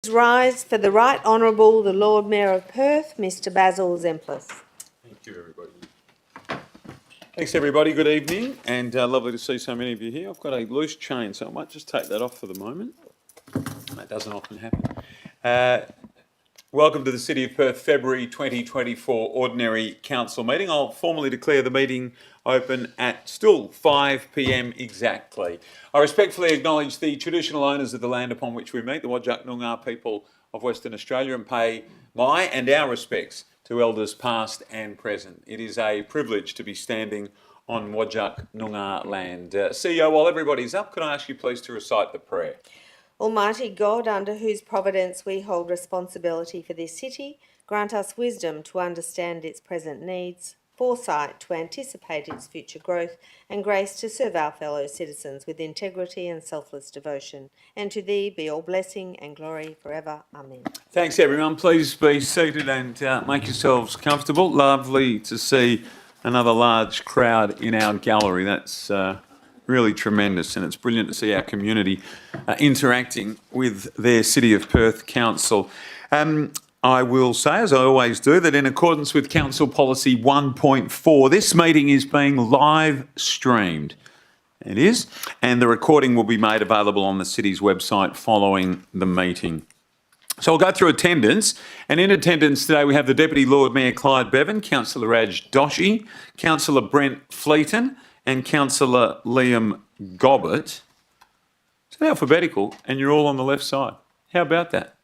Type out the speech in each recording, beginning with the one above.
Rise for the Right Honourable the Lord Mayor of Perth, Mr Basil Zemplis. Thank you, everybody. Thanks, everybody. Good evening, and lovely to see so many of you here. I've got a loose chain, so I might just take that off for the moment. That doesn't often happen. Welcome to the City of Perth February 2024 Ordinary Council meeting. I'll formally declare the meeting open at still 5 p.m. exactly. I respectfully acknowledge the traditional owners of the land upon which we meet, the Whadjuk Noongar people of Western Australia, and pay my and our respects to elders past and present. It is a privilege to be standing on Whadjuk Noongar land. CEO, while everybody's up, can I ask you please to recite the prayer? Almighty God, under whose providence we hold responsibility for this city, grant us wisdom to understand its present needs, foresight to anticipate its future growth, and grace to serve our fellow citizens with integrity and selfless devotion. And to thee be all blessing and glory forever. Amen. Thanks, everyone. Please be seated and make yourselves comfortable. Lovely to see another large crowd in our gallery. That's really tremendous, and it's brilliant to see our community interacting with their City of Perth Council. I will say, as I always do, that in accordance with Council Policy 1.4, this meeting is being live streamed. It is, and the recording will be made available on the City's website following the meeting. So I'll go through attendance, and in attendance today we have the Deputy Lord Mayor Clyde Bevan, Councillor Raj Doshi, Councillor Brent Fleeton, and Councillor Liam Gobbett. It's alphabetical, and you're all on the left side. How about that?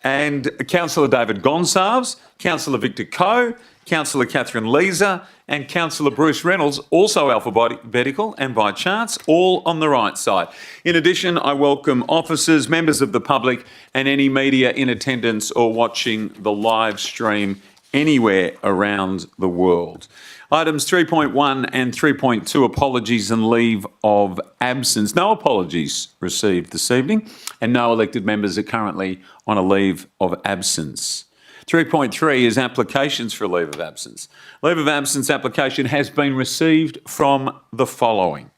And Councillor David Gonsalves, Councillor Victor Coe, Councillor Catherine Leeser, and Councillor Bruce Reynolds, also alphabetical and by chance, all on the right side. In addition, I welcome officers, members of the public, and any media in attendance or watching the live stream anywhere around the world. Items 3.1 and 3.2, apologies and leave of absence. No apologies received this evening, and no elected members are currently on a leave of absence. 3.3 is applications for a leave of absence. Leave of absence application has been received from the following.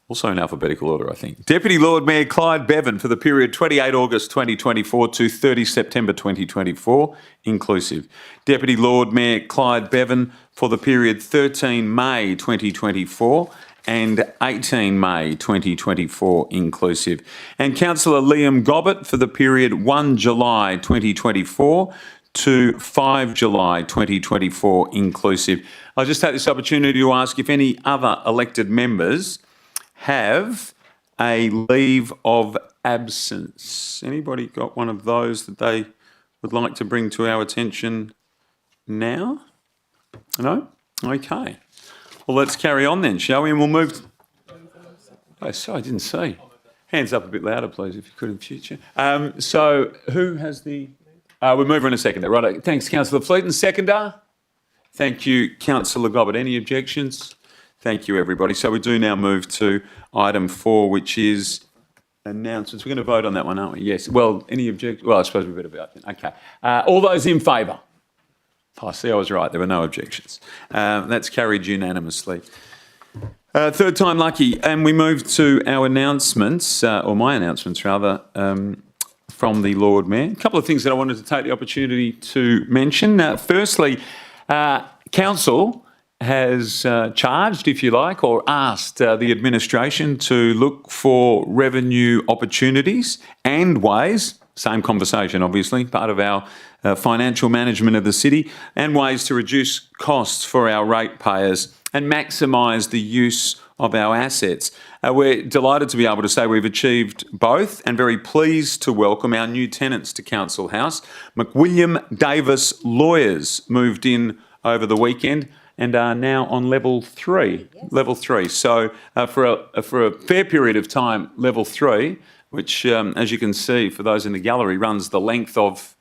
Also in alphabetical order, I think. Deputy Lord Mayor Clyde Bevan for the period 28 August 2024 to 30 September 2024, inclusive. Deputy Lord Mayor Clyde Bevan for the period 13 May 2024 and 18 May 2024, inclusive. And Councillor Liam Gobbett for the period 1 July 2024 to 5 July 2024, inclusive. I'll just take this opportunity to ask if any other elected members have a leave of absence. Anybody got one of those that they would like to bring to our attention now? No? Okay. Well, let's carry on then, shall we? And we'll move... Oh, sorry, I didn't see. Hands up a bit louder, please, if you could in future. So who has the... we'll move on in a second. Right. Thanks, Councillor Fleeton. Seconder? Thank you, Councillor Gobbett. Any objections? Thank you, everybody. So we do now move to item 4, which is announcements. We're going to vote on that one, aren't we? Yes. Well, any objections? Well, I suppose we better vote then. Okay. All those in favour? I see I was right. There were no objections. That's carried unanimously. Third time lucky. And we move to our announcements, or my announcements rather, from the Lord Mayor. A couple of things that I wanted to take the opportunity to mention. Firstly, Council has charged, if you like, or asked the administration to look for revenue opportunities and ways, same conversation obviously, part of our financial management of the city, and ways to reduce costs for our ratepayers and maximise the use of our assets. We're delighted to be able to say we've achieved both and very pleased to welcome our new tenants to Council House. McWilliam Davis Lawyers moved in over the weekend and are now on level 3. Yes. Level 3. So for a fair period of time, level 3, which, as you can see, for those in the gallery, runs the length of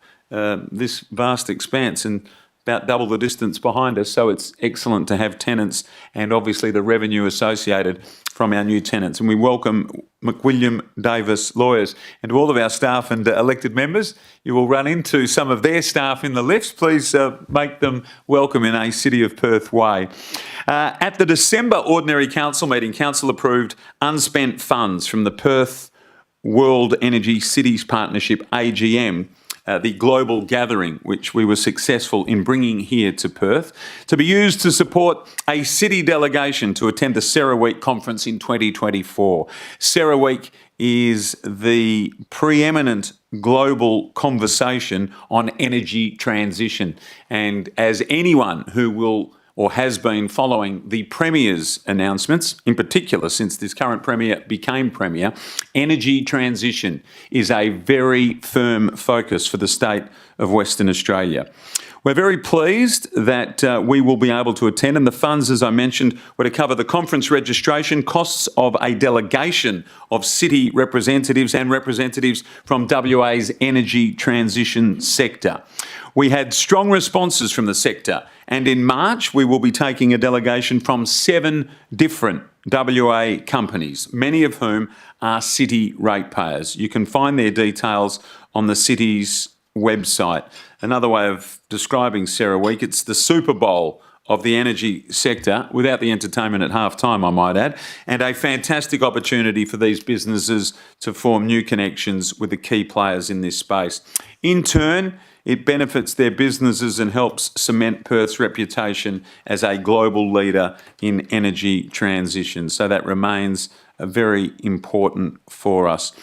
this vast expanse and about double the distance behind us. So it's excellent to have tenants and obviously the revenue associated from our new tenants. And we welcome McWilliam Davis Lawyers. And to all of our staff and elected members, you will run into some of their staff in the lifts. Please make them welcome in a City of Perth way. At the December Ordinary Council meeting, Council approved unspent funds from the Perth World Energy Cities Partnership, AGM, the global gathering, which we were successful in bringing here to Perth, to be used to support a city delegation to attend the CERAWeek conference in 2024. CERAWeek is the preeminent global conversation on energy transition. And as anyone who will or has been following the Premier's announcements, in particular since this current Premier became Premier, energy transition is a very firm focus for the state of Western Australia. We're very pleased that we will be able to attend, and the funds, as I mentioned, were to cover the conference registration, costs of a delegation of city representatives and representatives from WA's energy transition sector. We had strong responses from the sector, and in March we will be taking a delegation from 7 different WA companies, many of whom are city ratepayers. You can find their details on the city's website. Another way of describing CERAWeek, it's the Super Bowl of the energy sector, without the entertainment at halftime, I might add, and a fantastic opportunity for these businesses to form new connections with the key players in this space. In turn, it benefits their businesses and helps cement Perth's reputation as a global leader in energy transition. So that remains very important for us.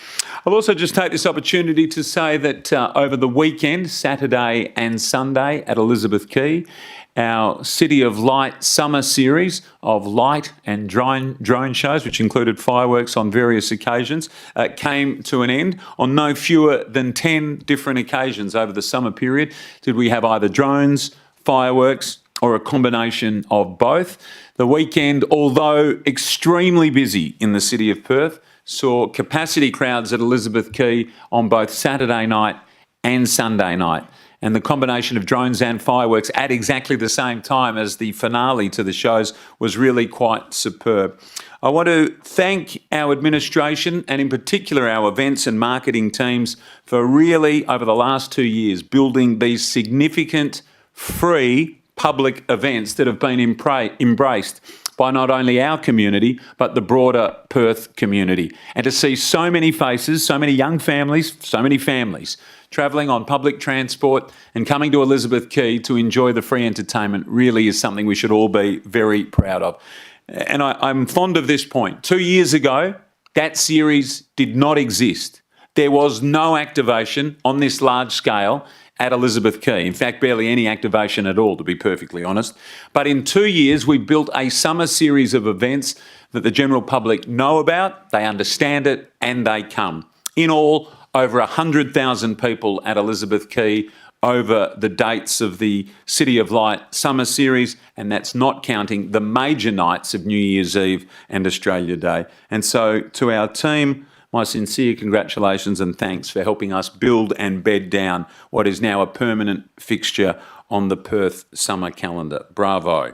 I'll also just take this opportunity to say that over the weekend, Saturday and Sunday at Elizabeth Quay, our City of Light summer series of light and drone shows, which included fireworks on various occasions, came to an end. On no fewer than 10 different occasions over the summer period did we have either drones, fireworks, or a combination of both. The weekend, although extremely busy in the city of Perth, saw capacity crowds at Elizabeth Quay on both Saturday night and Sunday night. And the combination of drones and fireworks at exactly the same time as the finale to the shows was really quite superb. I want to thank our administration and in particular our events and marketing teams for really, over the last 2 years, building these significant free public events that have been embraced by not only our community, but the broader Perth community. And to see so many faces, so many young families, so many families travelling on public transport and coming to Elizabeth Quay to enjoy the free entertainment really is something we should all be very proud of. And I'm fond of this point. 2 years ago, that series did not exist. There was no activation on this large scale at Elizabeth Quay. In fact, barely any activation at all, to be perfectly honest. But in 2 years, we built a summer series of events that the general public know about, they understand it, and they come. In all, over 100,000 people at Elizabeth Quay over the dates of the City of Light summer series, and that's not counting the major nights of New Year's Eve and Australia Day. And so to our team, my sincere congratulations and thanks for helping us build and bed down what is now a permanent fixture on the Perth summer calendar. Bravo.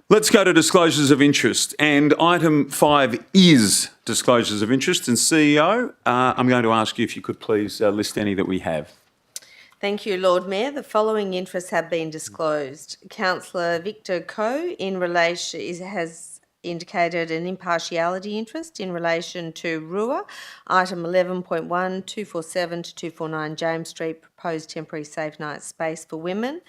Let's go to disclosures of interest, and item 5 is disclosures of interest. And CEO, I'm going to ask you if you could please list any that we have. Thank you, Lord Mayor. The following interests have been disclosed. Councillor Victor Coe has indicated an impartiality interest in relation to RUA, item 11.1, 247 to 249 James Street, proposed temporary safe night space for women.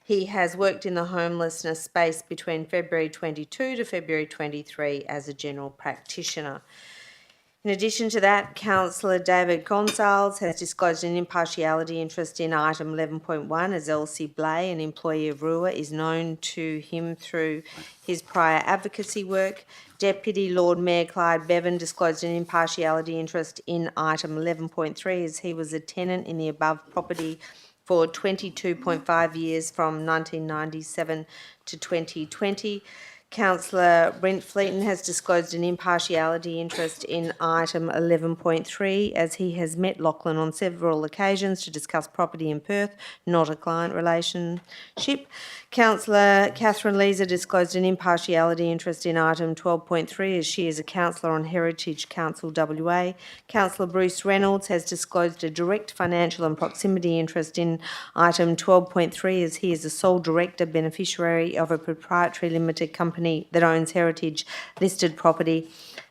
He has worked in the homelessness space between February 22 to February 23 as a general practitioner. In addition to that, Councillor David Gonzales has disclosed an impartiality interest in item 11.1 as Elsie Blay, an employee of RUA, is known to him through his prior advocacy work. Deputy Lord Mayor Clyde Bevan disclosed an impartiality interest in item 11.3 as he was a tenant in the above property for 22.5 years from 1997 to 2020. Councillor Brent Fleeton has disclosed an impartiality interest in item 11.3 as he has met Lachlan on several occasions to discuss property in Perth, not a client relationship. Councillor Catherine Leeser disclosed an impartiality interest in item 12.3 as she is a councillor on Heritage Council WA. Councillor Bruce Reynolds has disclosed a direct financial and proximity interest in item 12.3 as he is a sole director beneficiary of a proprietary limited company that owns heritage listed property.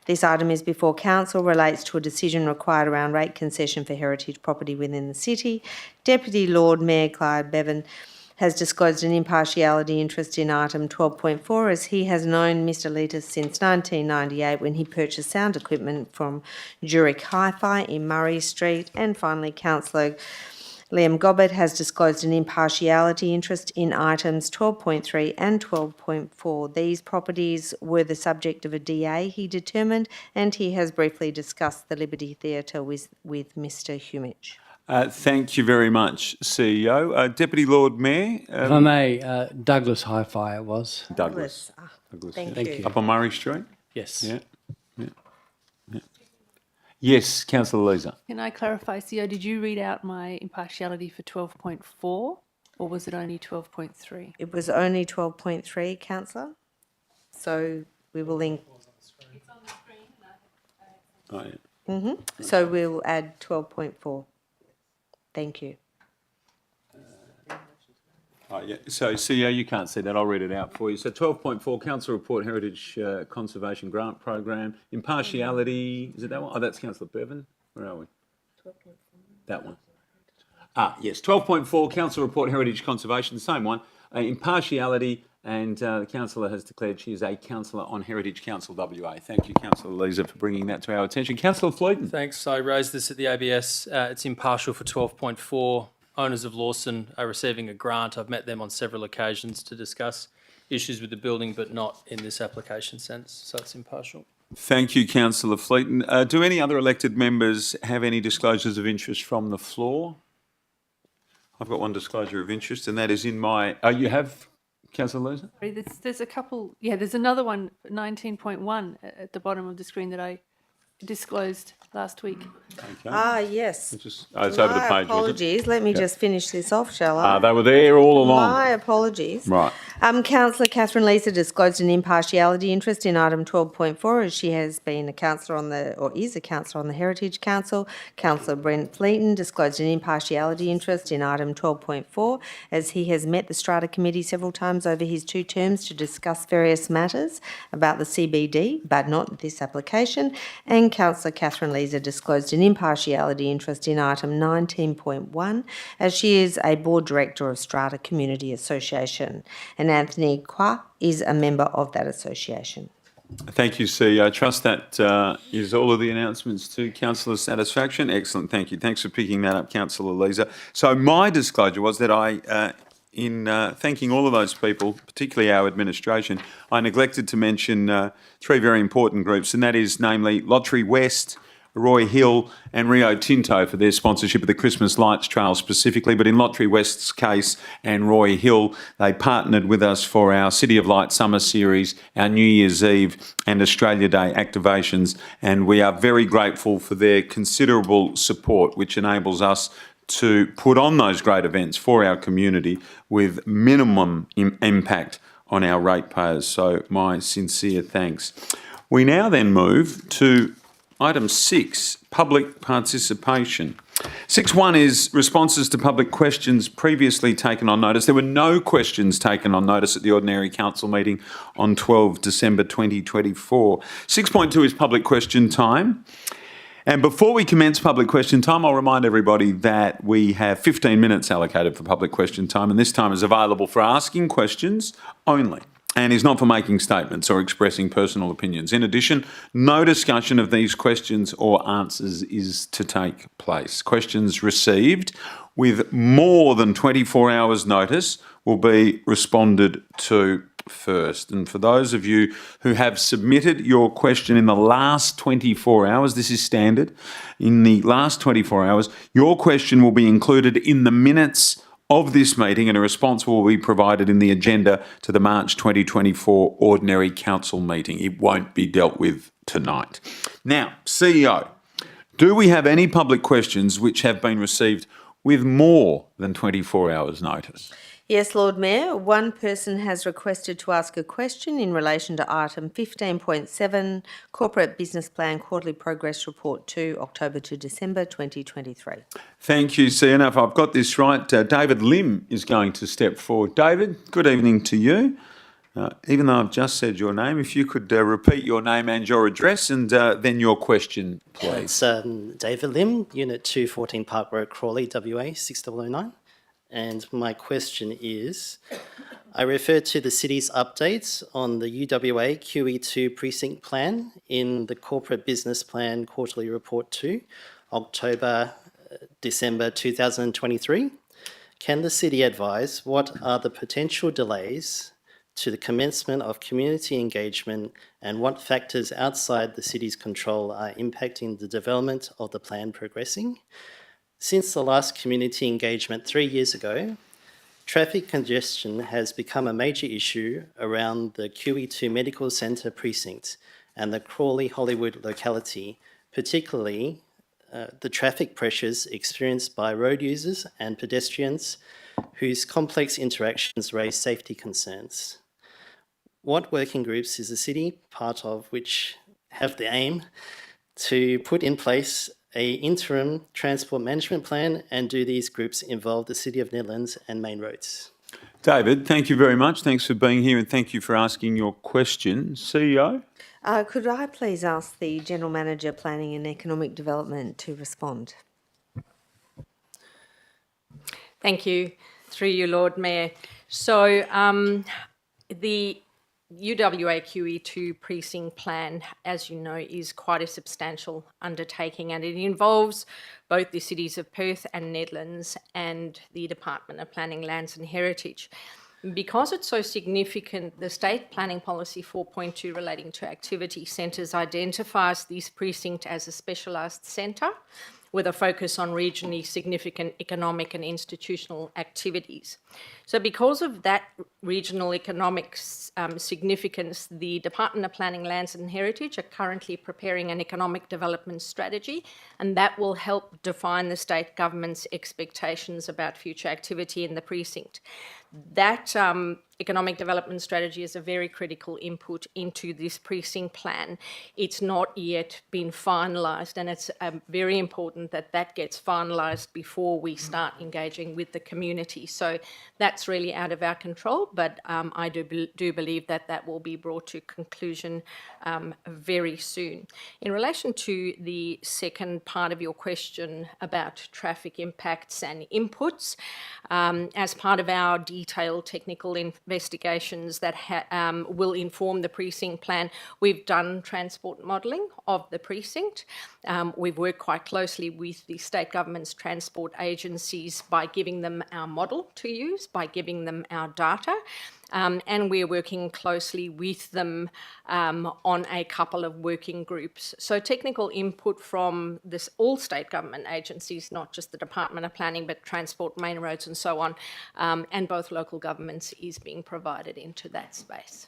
This item is before council, relates to a decision required around rate concession for heritage property within the city. Deputy Lord Mayor Clyde Bevan has disclosed an impartiality interest in item 12.4 as he has known Mr Letus since 1998 when he purchased sound equipment from Zurich Hi-Fi in Murray Street. And finally, Councillor Liam Gobbett has disclosed an impartiality interest in items 12.3 and 12.4. These properties were the subject of a DA, he determined, and he has briefly discussed the Liberty Theatre with Mr Humich. Thank you very much, CEO. Deputy Lord Mayor. If I may, Douglas Hi-Fi it was. Douglas. Thank Thank you. you. Up on Murray Street? Yes. Yeah. Yes, Councillor Leeser. Can I clarify, CEO, did you read out my impartiality for 12.4 or was it only 12.3? It was only 12.3, councillor. So we will Oh, yeah. So we'll add 12.4. Thank you. Oh, yeah. So, CEO, you can't see that. I'll read it out for you. So, 12.4, Council Report Heritage Conservation Grant Program. Impartiality, is it that one? Oh, that's Councillor Bevan. Where are we? 12.4. That one. Yes. 12.4, Council Report Heritage Conservation, the same one. Impartiality, and the councillor has declared she is a councillor on Heritage Council WA. Thank you, Councillor Leeser, for bringing that to our attention. Councillor Fleeton. Thanks. I raised this at the ABS. It's impartial for 12.4. Owners of Lawson are receiving a grant. I've met them on several occasions to discuss issues with the building, but not in this application sense. So it's impartial. Thank you, Councillor Fleeton. Do any other elected members have any disclosures of interest from the floor? I've got one disclosure of interest, and that is in my... you have, Councillor Leeser? There's a couple, there's another one, 19.1 at the bottom of the screen that I disclosed last week. Okay. Yes. It's over the page, was it? Apologies. Let me just finish this off, shall I? They were there all along. My apologies. Right. Councillor Catherine Leeser disclosed an impartiality interest in item 12.4 as she has been a councillor is a councillor on the Heritage Council. Councillor Brent Fleeton disclosed an impartiality interest in item 12.4 as he has met the Strata Committee several times over his 2 terms to discuss various matters about the CBD, but not this application. And Councillor Catherine Leeser disclosed an impartiality interest in item 19.1 as she is a board director of Strata Community Association. And Anthony Kwa is a member of that association. Thank you, CEO. I trust that is all of the announcements to Councillor's satisfaction. Excellent, thank you. Thanks for picking that up, Councillor Leeser. So my disclosure was that in thanking all of those people, particularly our administration, I neglected to mention 3 very important groups, and that is namely Lottery West, Roy Hill and Rio Tinto for their sponsorship of the Christmas Lights Trail specifically, but in Lottery West's case and Roy Hill, they partnered with us for our City of Light Summer Series, our New Year's Eve and Australia Day activations, and we are very grateful for their considerable support, which enables us to put on those great events for our community with minimum impact on our ratepayers. So my sincere thanks. We now then move to item 6, public participation. 6.1 is responses to public questions previously taken on notice. There were no questions taken on notice at the ordinary council meeting on 12 December 2024. 6.2 is public question time. And before we commence public question time, I'll remind everybody that we have 15 minutes allocated for public question time, and this time is available for asking questions only and is not for making statements or expressing personal opinions. In addition, no discussion of these questions or answers is to take place. Questions received with more than 24 hours notice will be responded to first. And for those of you who have submitted your question in the last 24 hours, this is standard, in the last 24 hours, your question will be included in the minutes of this meeting and a response will be provided in the agenda to the March 2024 Ordinary Council meeting. It won't be dealt with tonight. Now, CEO, do we have any public questions which have been received with more than 24 hours notice? Yes, Lord Mayor. One person has requested to ask a question in relation to item 15.7, Corporate Business Plan Quarterly Progress Report 2, October to December 2023. Thank you, CEO. Now, if I've got this right, David Lim is going to step forward. David, good evening to you. Even though I've just said your name, if you could repeat your name and your address and then your question, please. It's David Lim, Unit 214 Park Road, Crawley, WA 6009. And my question is, I refer to the city's updates on the UWA QE2 precinct plan in the Corporate Business Plan Quarterly Report 2, December 2023. Can the city advise what are the potential delays to the commencement of community engagement and what factors outside the city's control are impacting the development of the plan progressing? Since the last community engagement 3 years ago, traffic congestion has become a major issue around the QE2 Medical Centre precinct and the Crawley Hollywood locality, particularly the traffic pressures experienced by road users and pedestrians whose complex interactions raise safety concerns. What working groups is the city part of which have the aim to put in place an interim transport management plan, and do these groups involve the City of Nedlands and main roads? David, thank you very much. Thanks for being here and thank you for asking your question. CEO? Could I please ask the General Manager, Planning and Economic Development to respond? Thank you, through you, Lord Mayor. So the UWA QE2 precinct plan, as you know, is quite a substantial undertaking, and it involves both the cities of Perth and Nedlands and the Department of Planning, Lands and Heritage. Because it's so significant, the State Planning Policy 4.2 relating to activity centres identifies this precinct as a specialised centre with a focus on regionally significant economic and institutional activities. So because of that regional economic significance, the Department of Planning, Lands and Heritage are currently preparing an economic development strategy, and that will help define the state government's expectations about future activity in the precinct. That economic development strategy is a very critical input into this precinct plan. It's not yet been finalised, and it's very important that that gets finalised before we start engaging with the community. So that's really out of our control, but I do believe that that will be brought to conclusion very soon. In relation to the second part of your question about traffic impacts and inputs, as part of our detailed technical investigations that will inform the precinct plan, we've done transport modelling of the precinct. We've worked quite closely with the state government's transport agencies by giving them our model to use, by giving them our data, and we're working closely with them on a couple of working groups. So technical input from all state government agencies, not just the Department of Planning, but Transport, Main Roads and so on, and both local governments is being provided into that space.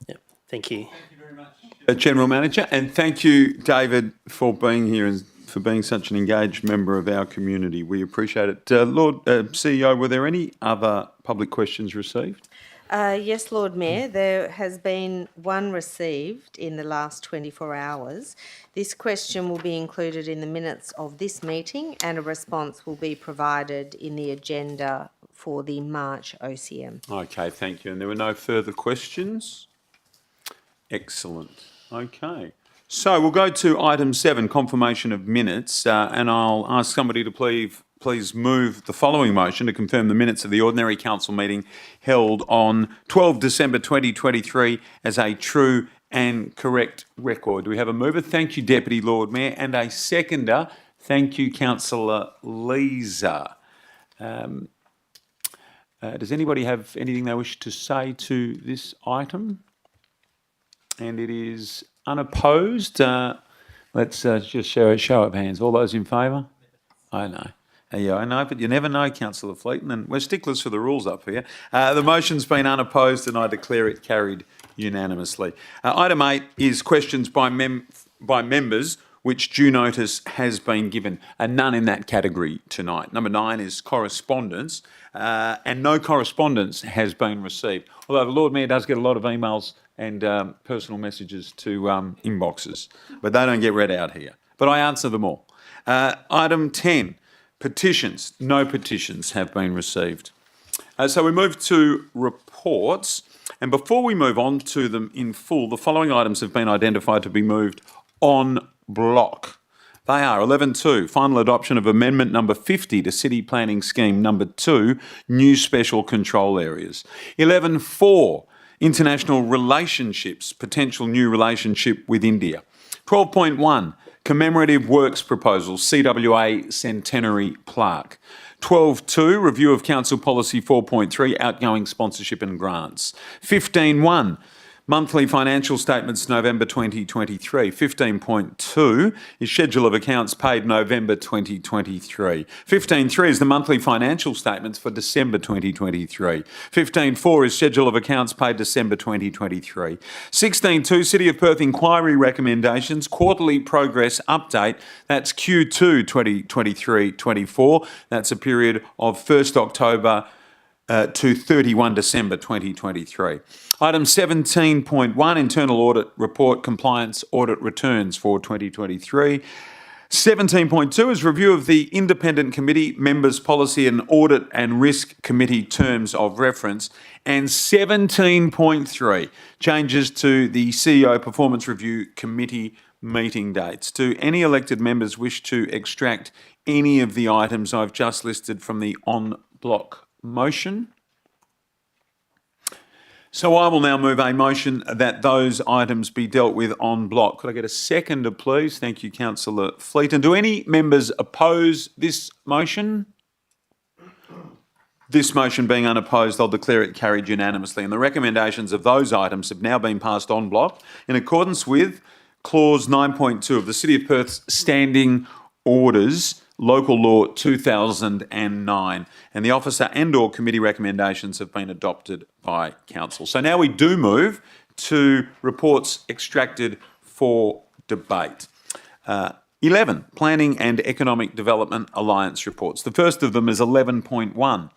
Yep, thank you. Thank you very much, General Manager, and thank you, David, for being here and for being such an engaged member of our community. We appreciate it. CEO, were there any other public questions received? Yes, Lord Mayor, there has been one received in the last 24 hours. This question will be included in the minutes of this meeting and a response will be provided in the agenda for the March OCM. Okay, thank you. And there were no further questions? Excellent. Okay. So we'll go to item 7, confirmation of minutes, and I'll ask somebody to please move the following motion to confirm the minutes of the ordinary council meeting held on 12 December 2023 as a true and correct record. Do we have a mover? Thank you, Deputy Lord Mayor, and a seconder. Thank you, Councillor Leeser. Does anybody have anything they wish to say to this item? And it is unopposed. Let's just show of hands. All those in favour? I know. Yeah, I know, but you never know, Councillor Fleeton, and we're sticklers for the rules up here. The motion's been unopposed and I declare it carried unanimously. Item 8 is questions by members which due notice has been given, and none in that category tonight. Number 9 is correspondence, and no correspondence has been received. Although the Lord Mayor does get a lot of emails and personal messages to inboxes, but they don't get read out here. But I answer them all. Item 10, petitions. No petitions have been received. So we move to reports. And before we move on to them in full, the following items have been identified to be moved on block. They are 11.2, final adoption of amendment number 50 to City Planning Scheme number 2, new special control areas. 11.4, international relationships, potential new relationship with India. 12.1, commemorative works proposal, CWA Centenary Plaque. 12.2, review of Council Policy 4.3, outgoing sponsorship and grants. 15.1, monthly financial statements November 2023. 15.2 is schedule of accounts paid November 2023. 15.3 is the monthly financial statements for December 2023. 15.4 is schedule of accounts paid December 2023. 16.2, City of Perth inquiry recommendations, quarterly progress update. That's Q2 2023-24. That's a period of 1st October to 31 December 2023. Item 17.1, Internal Audit Report Compliance Audit Returns for 2023. 17.2 is review of the Independent Committee Members Policy and Audit and Risk Committee Terms of Reference. And 17.3, changes to the CEO Performance Review Committee meeting dates. Do any elected members wish to extract any of the items I've just listed from the on-block motion? So I will now move a motion that those items be dealt with en bloc. Could I get a seconder, please? Thank you, Councillor Fleeton. Do any members oppose this motion? This motion being unopposed, I'll declare it carried unanimously. And the recommendations of those items have now been passed en bloc in accordance with Clause 9.2 of the City of Perth's Standing Orders, Local Law 2009, and the officer and/or committee recommendations have been adopted by Council. So now we do move to reports extracted for debate. 11, Planning and Economic Development Alliance reports. The first of them is 11.1.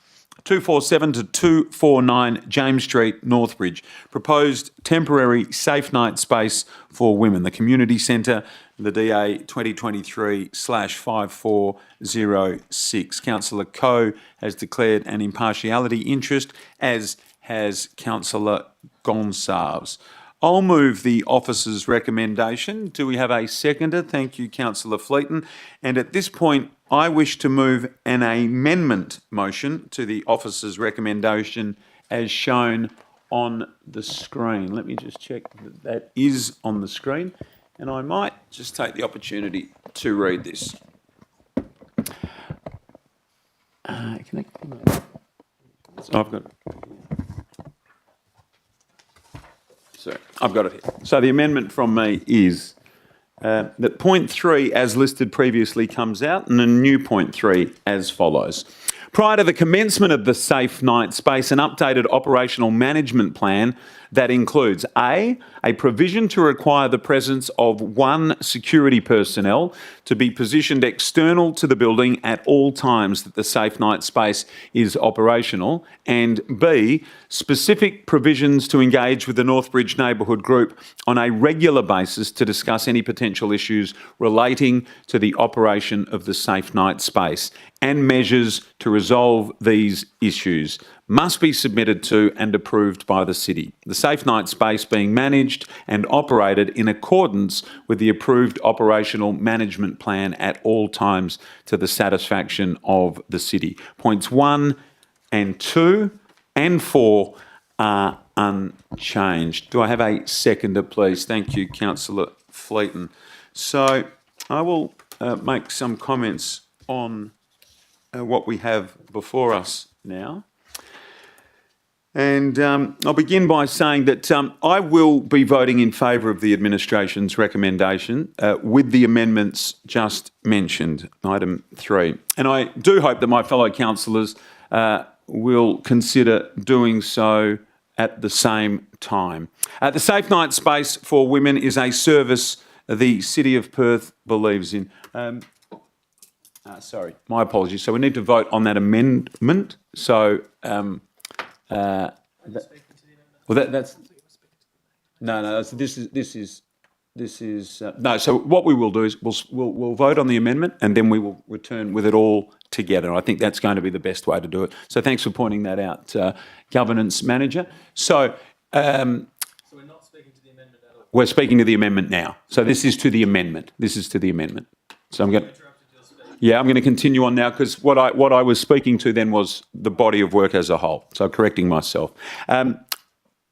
247 to 249 James Street, Northbridge. Proposed temporary safe night space for women. The Community Centre, the DA 2023/5406. Councillor Coe has declared an impartiality interest, as has Councillor Gonsalves. I'll move the officer's recommendation. Do we have a seconder? Thank you, Councillor Fleeton. And at this point, I wish to move an amendment motion to the officer's recommendation as shown on the screen. Let me just check that that is on the screen. And I might just take the opportunity to read this. I've got it. So I've got it here. So the amendment from me is that point 3, as listed previously, comes out, and a new point 3 as follows. Prior to the commencement of the Safe Night Space, an updated operational management plan that includes A provision to require the presence of 1 security personnel to be positioned external to the building at all times that the Safe Night Space is operational, and B, specific provisions to engage with the Northbridge Neighbourhood Group on a regular basis to discuss any potential issues relating to the operation of the Safe Night Space, and measures to resolve these issues must be submitted to and approved by the City. The Safe Night Space being managed and operated in accordance with the approved operational management plan at all times to the satisfaction of the City. Points 1 and 2 and 4 are unchanged. Do I have a seconder, please? Thank you, Councillor Fleeton. So I will make some comments on what we have before us now. And I'll begin by saying that I will be voting in favour of the administration's recommendation with the amendments just mentioned, item 3. And I do hope that my fellow councillors will consider doing so at the same time. The Safe Night Space for Women is a service the City of Perth believes in. Sorry, my apologies. So we need to vote on that amendment. So, that's no. This is no. So what we will do is we'll vote on the amendment and then we will return with it all together. I think that's going to be the best way to do it. So thanks for pointing that out, Governance Manager. So So we're not speaking to the amendment at all. We're speaking to the amendment now. So this is to the amendment. This is to the amendment. So I'm going to... Yeah, I'm going to continue on now because what I was speaking to then was the body of work as a whole. So correcting myself.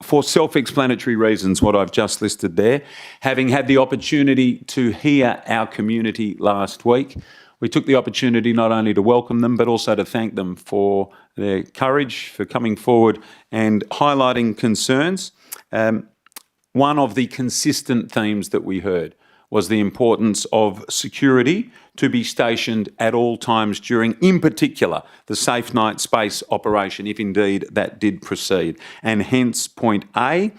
For self-explanatory reasons, what I've just listed there, having had the opportunity to hear our community last week, we took the opportunity not only to welcome them, but also to thank them for their courage, for coming forward and highlighting concerns. One of the consistent themes that we heard was the importance of security to be stationed at all times during, in particular, the Safe Night Space operation, if indeed that did proceed. And hence point A.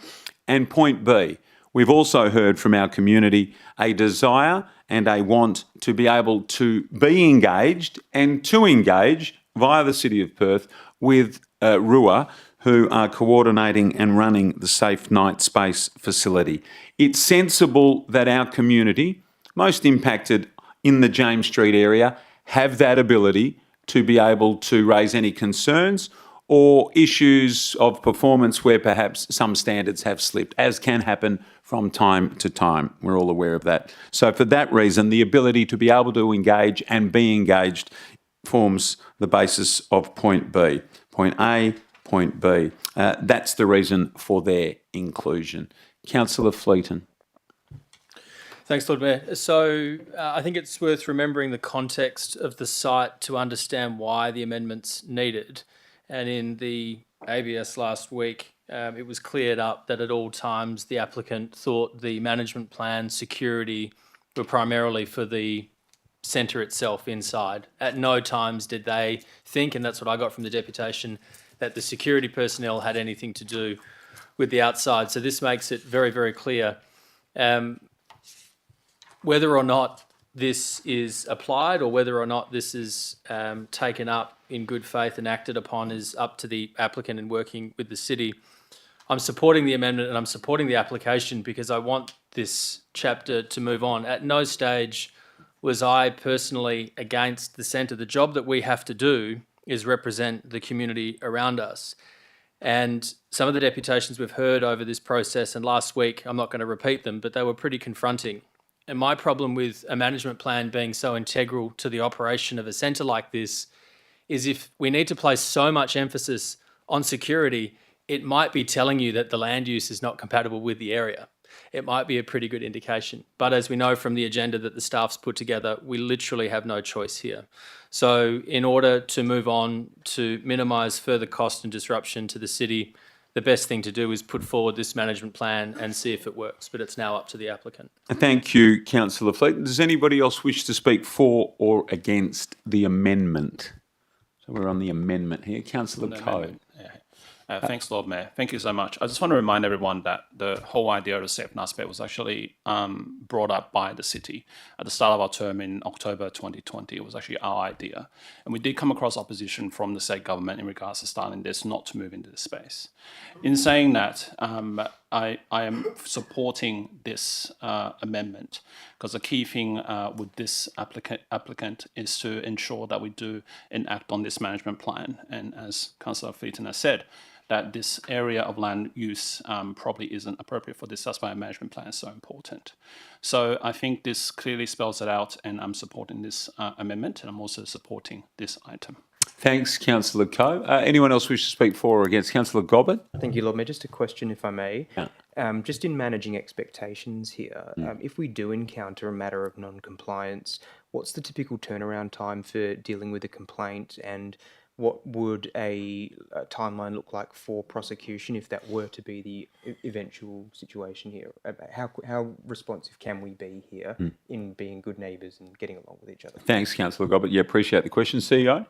And point B, we've also heard from our community a desire and a want to be able to be engaged and to engage via the City of Perth with RUA, who are coordinating and running the Safe Night Space facility. It's sensible that our community, most impacted in the James Street area, have that ability to be able to raise any concerns or issues of performance where perhaps some standards have slipped, as can happen from time to time. We're all aware of that. So for that reason, the ability to be able to engage and be engaged forms the basis of point B. Point A, point B. That's the reason for their inclusion. Councillor Fleeton. Thanks, Lord Mayor. So I think it's worth remembering the context of the site to understand why the amendment's needed. And in the ABS last week, it was cleared up that at all times the applicant thought the management plan security were primarily for the centre itself inside. At no times did they think, and that's what I got from the deputation, that the security personnel had anything to do with the outside. So this makes it very, very clear. Whether or not this is applied or whether or not this is taken up in good faith and acted upon is up to the applicant in working with the city. I'm supporting the amendment and I'm supporting the application because I want this chapter to move on. At no stage was I personally against the centre. The job that we have to do is represent the community around us. And some of the deputations we've heard over this process and last week, I'm not going to repeat them, but they were pretty confronting. And my problem with a management plan being so integral to the operation of a centre like this is if we need to place so much emphasis on security, it might be telling you that the land use is not compatible with the area. It might be a pretty good indication. But as we know from the agenda that the staff's put together, we literally have no choice here. So in order to move on to minimise further cost and disruption to the city, the best thing to do is put forward this management plan and see if it works. But it's now up to the applicant. Thank you, Councillor Fleet. Does anybody else wish to speak for or against the amendment? So we're on the amendment here. Councillor Coe. Thanks, Lord Mayor. Thank you so much. I just want to remind everyone that the whole idea of the Safe Night Space was actually brought up by the city at the start of our term in October 2020. It was actually our idea. And we did come across opposition from the state government in regards to starting this not to move into the space. In saying that, I am supporting this amendment because the key thing with this applicant is to ensure that we do enact on this management plan. And as Councillor Fleeton has said, that this area of land use probably isn't appropriate for this. That's why a management plan is so important. So I think this clearly spells it out, and I'm supporting this amendment, and I'm also supporting this item. Thanks, Councillor Coe. Anyone else wish to speak for or against? Councillor Gobbett? Thank you, Lord Mayor. Just a question, if I may. Yeah. Just in managing expectations here, if we do encounter a matter of non-compliance, what's the typical turnaround time for dealing with a complaint, and what would a timeline look like for prosecution if that were to be the eventual situation here? How responsive can we be here in being good neighbours and getting along with each other? Thanks, Councillor Gobbett. Yeah, appreciate the question. CEO?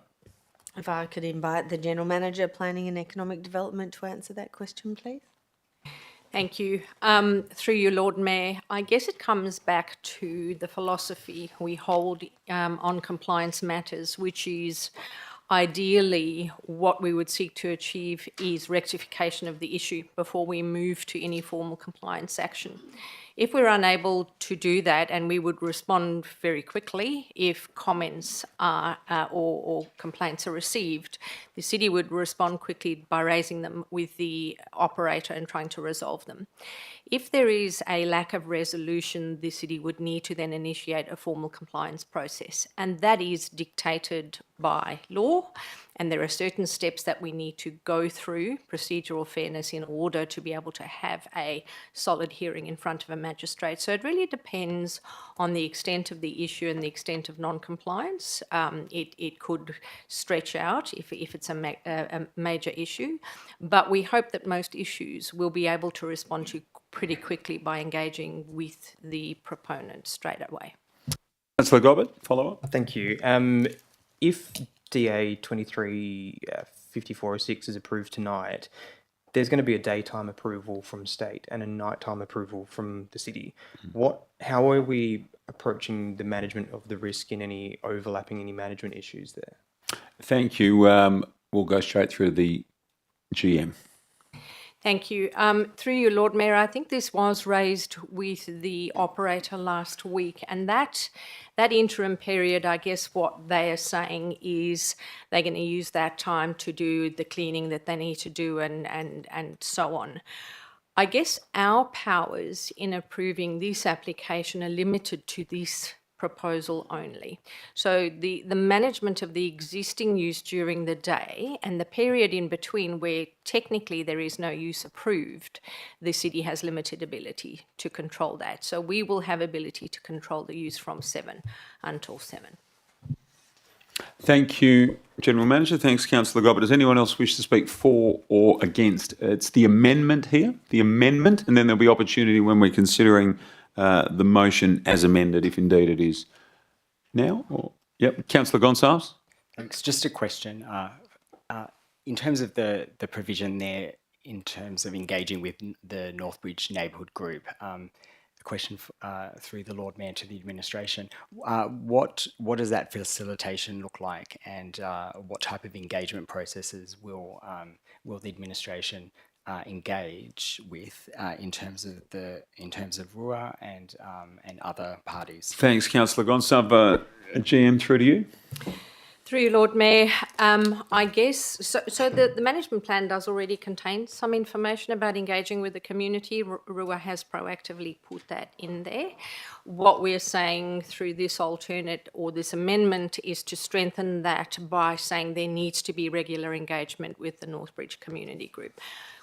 If I could invite the General Manager, Planning and Economic Development to answer that question, please. Thank you. Through you, Lord Mayor, I guess it comes back to the philosophy we hold on compliance matters, which is ideally what we would seek to achieve is rectification of the issue before we move to any formal compliance action. If we're unable to do that, and we would respond very quickly if comments are or complaints are received, the city would respond quickly by raising them with the operator and trying to resolve them. If there is a lack of resolution, the city would need to then initiate a formal compliance process, and that is dictated by law. And there are certain steps that we need to go through, procedural fairness, in order to be able to have a solid hearing in front of a magistrate. So it really depends on the extent of the issue and the extent of non-compliance. It could stretch out if it's a major issue, but we hope that most issues will be able to respond to pretty quickly by engaging with the proponent straight away. Councillor Gobbett, follow up. Thank you. If DA 235406 is approved tonight, there's going to be a daytime approval from state and a nighttime approval from the city. How are we approaching the management of the risk in any management issues there? Thank you. We'll go straight through to the GM. Thank you. Through you, Lord Mayor, I think this was raised with the operator last week, and that interim period, I guess what they are saying is they're going to use that time to do the cleaning that they need to do and so on. I guess our powers in approving this application are limited to this proposal only. So the management of the existing use during the day and the period in between where technically there is no use approved, the city has limited ability to control that. So we will have ability to control the use from 7 until 7. Thank you, General Manager. Thanks, Councillor Gobbett. Does anyone else wish to speak for or against? It's the amendment here, and then there'll be opportunity when we're considering the motion as amended, if indeed it is now. Yep, Councillor Gonsalves. Thanks. Just a question. In terms of the provision there, in terms of engaging with the Northbridge Neighbourhood Group, a question through the Lord Mayor to the administration. What does that facilitation look like, and what type of engagement processes will the administration engage with in terms of RUA and other parties? Thanks, Councillor Gonsalves. GM, through to you. Through you, Lord Mayor, I guess, so the management plan does already contain some information about engaging with the community. RUA has proactively put that in there. What we're saying through this alternate or this amendment is to strengthen that by saying there needs to be regular engagement with the Northbridge Community Group.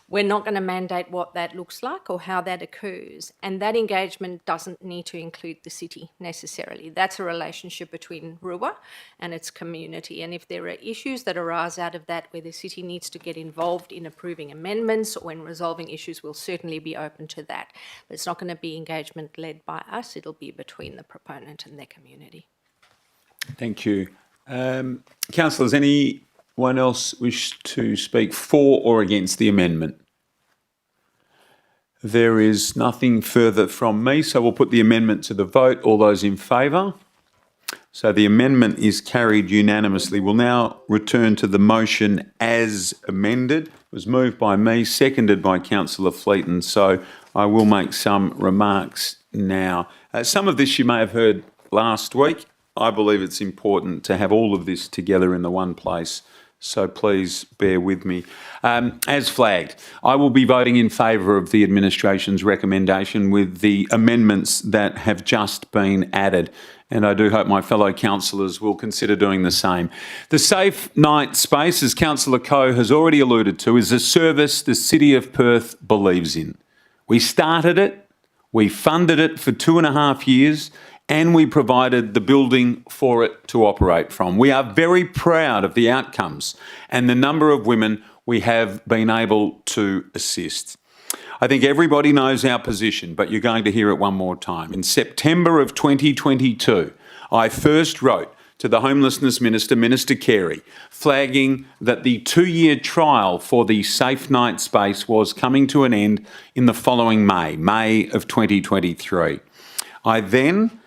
We're not going to mandate what that looks like or how that occurs, and that engagement doesn't need to include the city necessarily. That's a relationship between RUA and its community, and if there are issues that arise out of that where the city needs to get involved in approving amendments or in resolving issues, we'll certainly be open to that. But it's not going to be engagement led by us, it'll be between the proponent and their community. Thank you. Councillors, anyone else wish to speak for or against the amendment? There is nothing further from me, so we'll put the amendment to the vote. All those in favour? So the amendment is carried unanimously. We'll now return to the motion as amended. It was moved by me, seconded by Councillor Fleeton, so I will make some remarks now. Some of this you may have heard last week. I believe it's important to have all of this together in the one place, so please bear with me. As flagged, I will be voting in favour of the administration's recommendation with the amendments that have just been added, and I do hope my fellow councillors will consider doing the same. The Safe Night Space, as Councillor Coe has already alluded to, is a service the City of Perth believes in. We started it, we funded it for 2.5 years, and we provided the building for it to operate from. We are very proud of the outcomes and the number of women we have been able to assist. I think everybody knows our position, but you're going to hear it one more time. In September of 2022, I first wrote to the Homelessness Minister, Minister Carey, flagging that the 2-year trial for the Safe Night Space was coming to an end in the following May of 2023. I then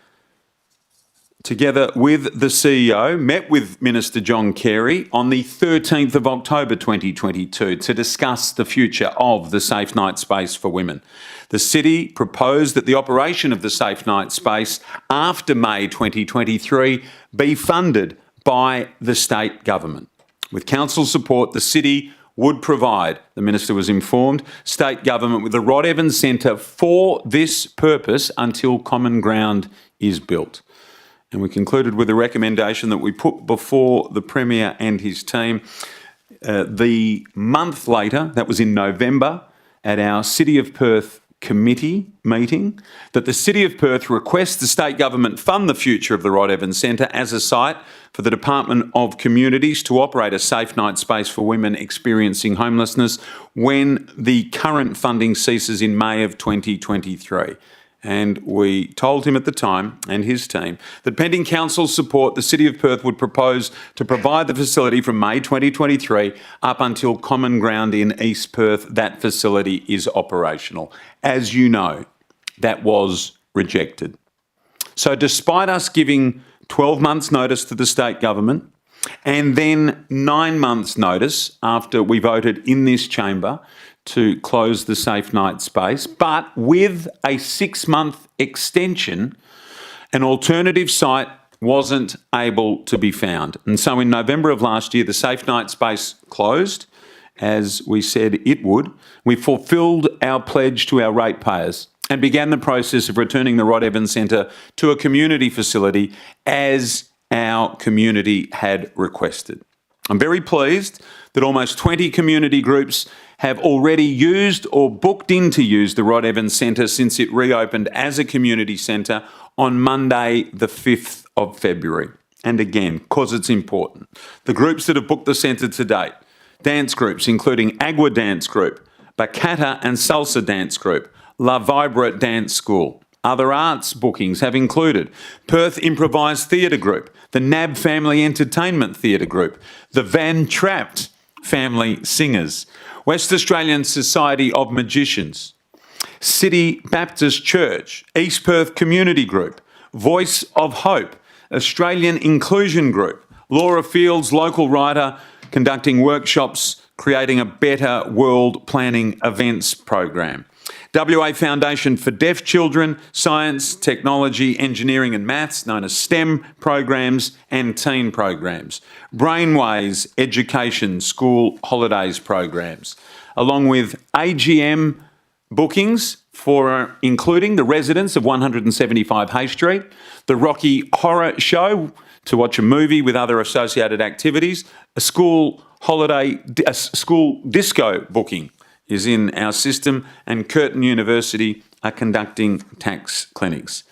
together with the CEO, met with Minister John Carey on the 13th of October 2022 to discuss the future of the Safe Night Space for women. The City proposed that the operation of the Safe Night Space after May 2023 be funded by the state government. With council support, the City would provide, the Minister was informed, state government with the Rod Evans Centre for this purpose until common ground is built. And we concluded with a recommendation that we put before the Premier and his team the month later, that was in November, at our City of Perth committee meeting, that the City of Perth requests the state government fund the future of the Rod Evans Centre as a site for the Department of Communities to operate a safe night space for women experiencing homelessness when the current funding ceases in May of 2023. And we told him at the time, and his team, that pending council support, the City of Perth would propose to provide the facility from May 2023 up until common ground in East Perth, that facility is operational. As you know, that was rejected. So despite us giving 12 months notice to the state government and then 9 months notice after we voted in this chamber to close the Safe Night Space, but with a 6-month extension, an alternative site wasn't able to be found. And so in November of last year, the Safe Night Space closed, as we said it would. We fulfilled our pledge to our ratepayers and began the process of returning the Rod Evans Centre to a community facility as our community had requested. I'm very pleased that almost 20 community groups have already used or booked in to use the Rod Evans Centre since it reopened as a community centre on Monday the 5th of February. And again, because it's important, the groups that have booked the centre to date, dance groups including Agua Dance Group, Bachata and Salsa Dance Group, La Vibra Dance School. Other arts bookings have included Perth Improvised Theatre Group, the NAB Family Entertainment Theatre Group, the Van Trapt Family Singers, West Australian Society of Magicians, City Baptist Church, East Perth Community Group, Voice of Hope, Australian Inclusion Group, Laura Fields, local writer, conducting workshops, creating a better world planning events program. WA Foundation for Deaf Children, Science, Technology, Engineering and Maths, known as STEM programs and teen programs. Brainways Education School Holidays programs, along with AGM bookings for including the residents of 175 Hay Street, the Rocky Horror Show to watch a movie with other associated activities, a school disco booking is in our system, and Curtin University are conducting tax clinics.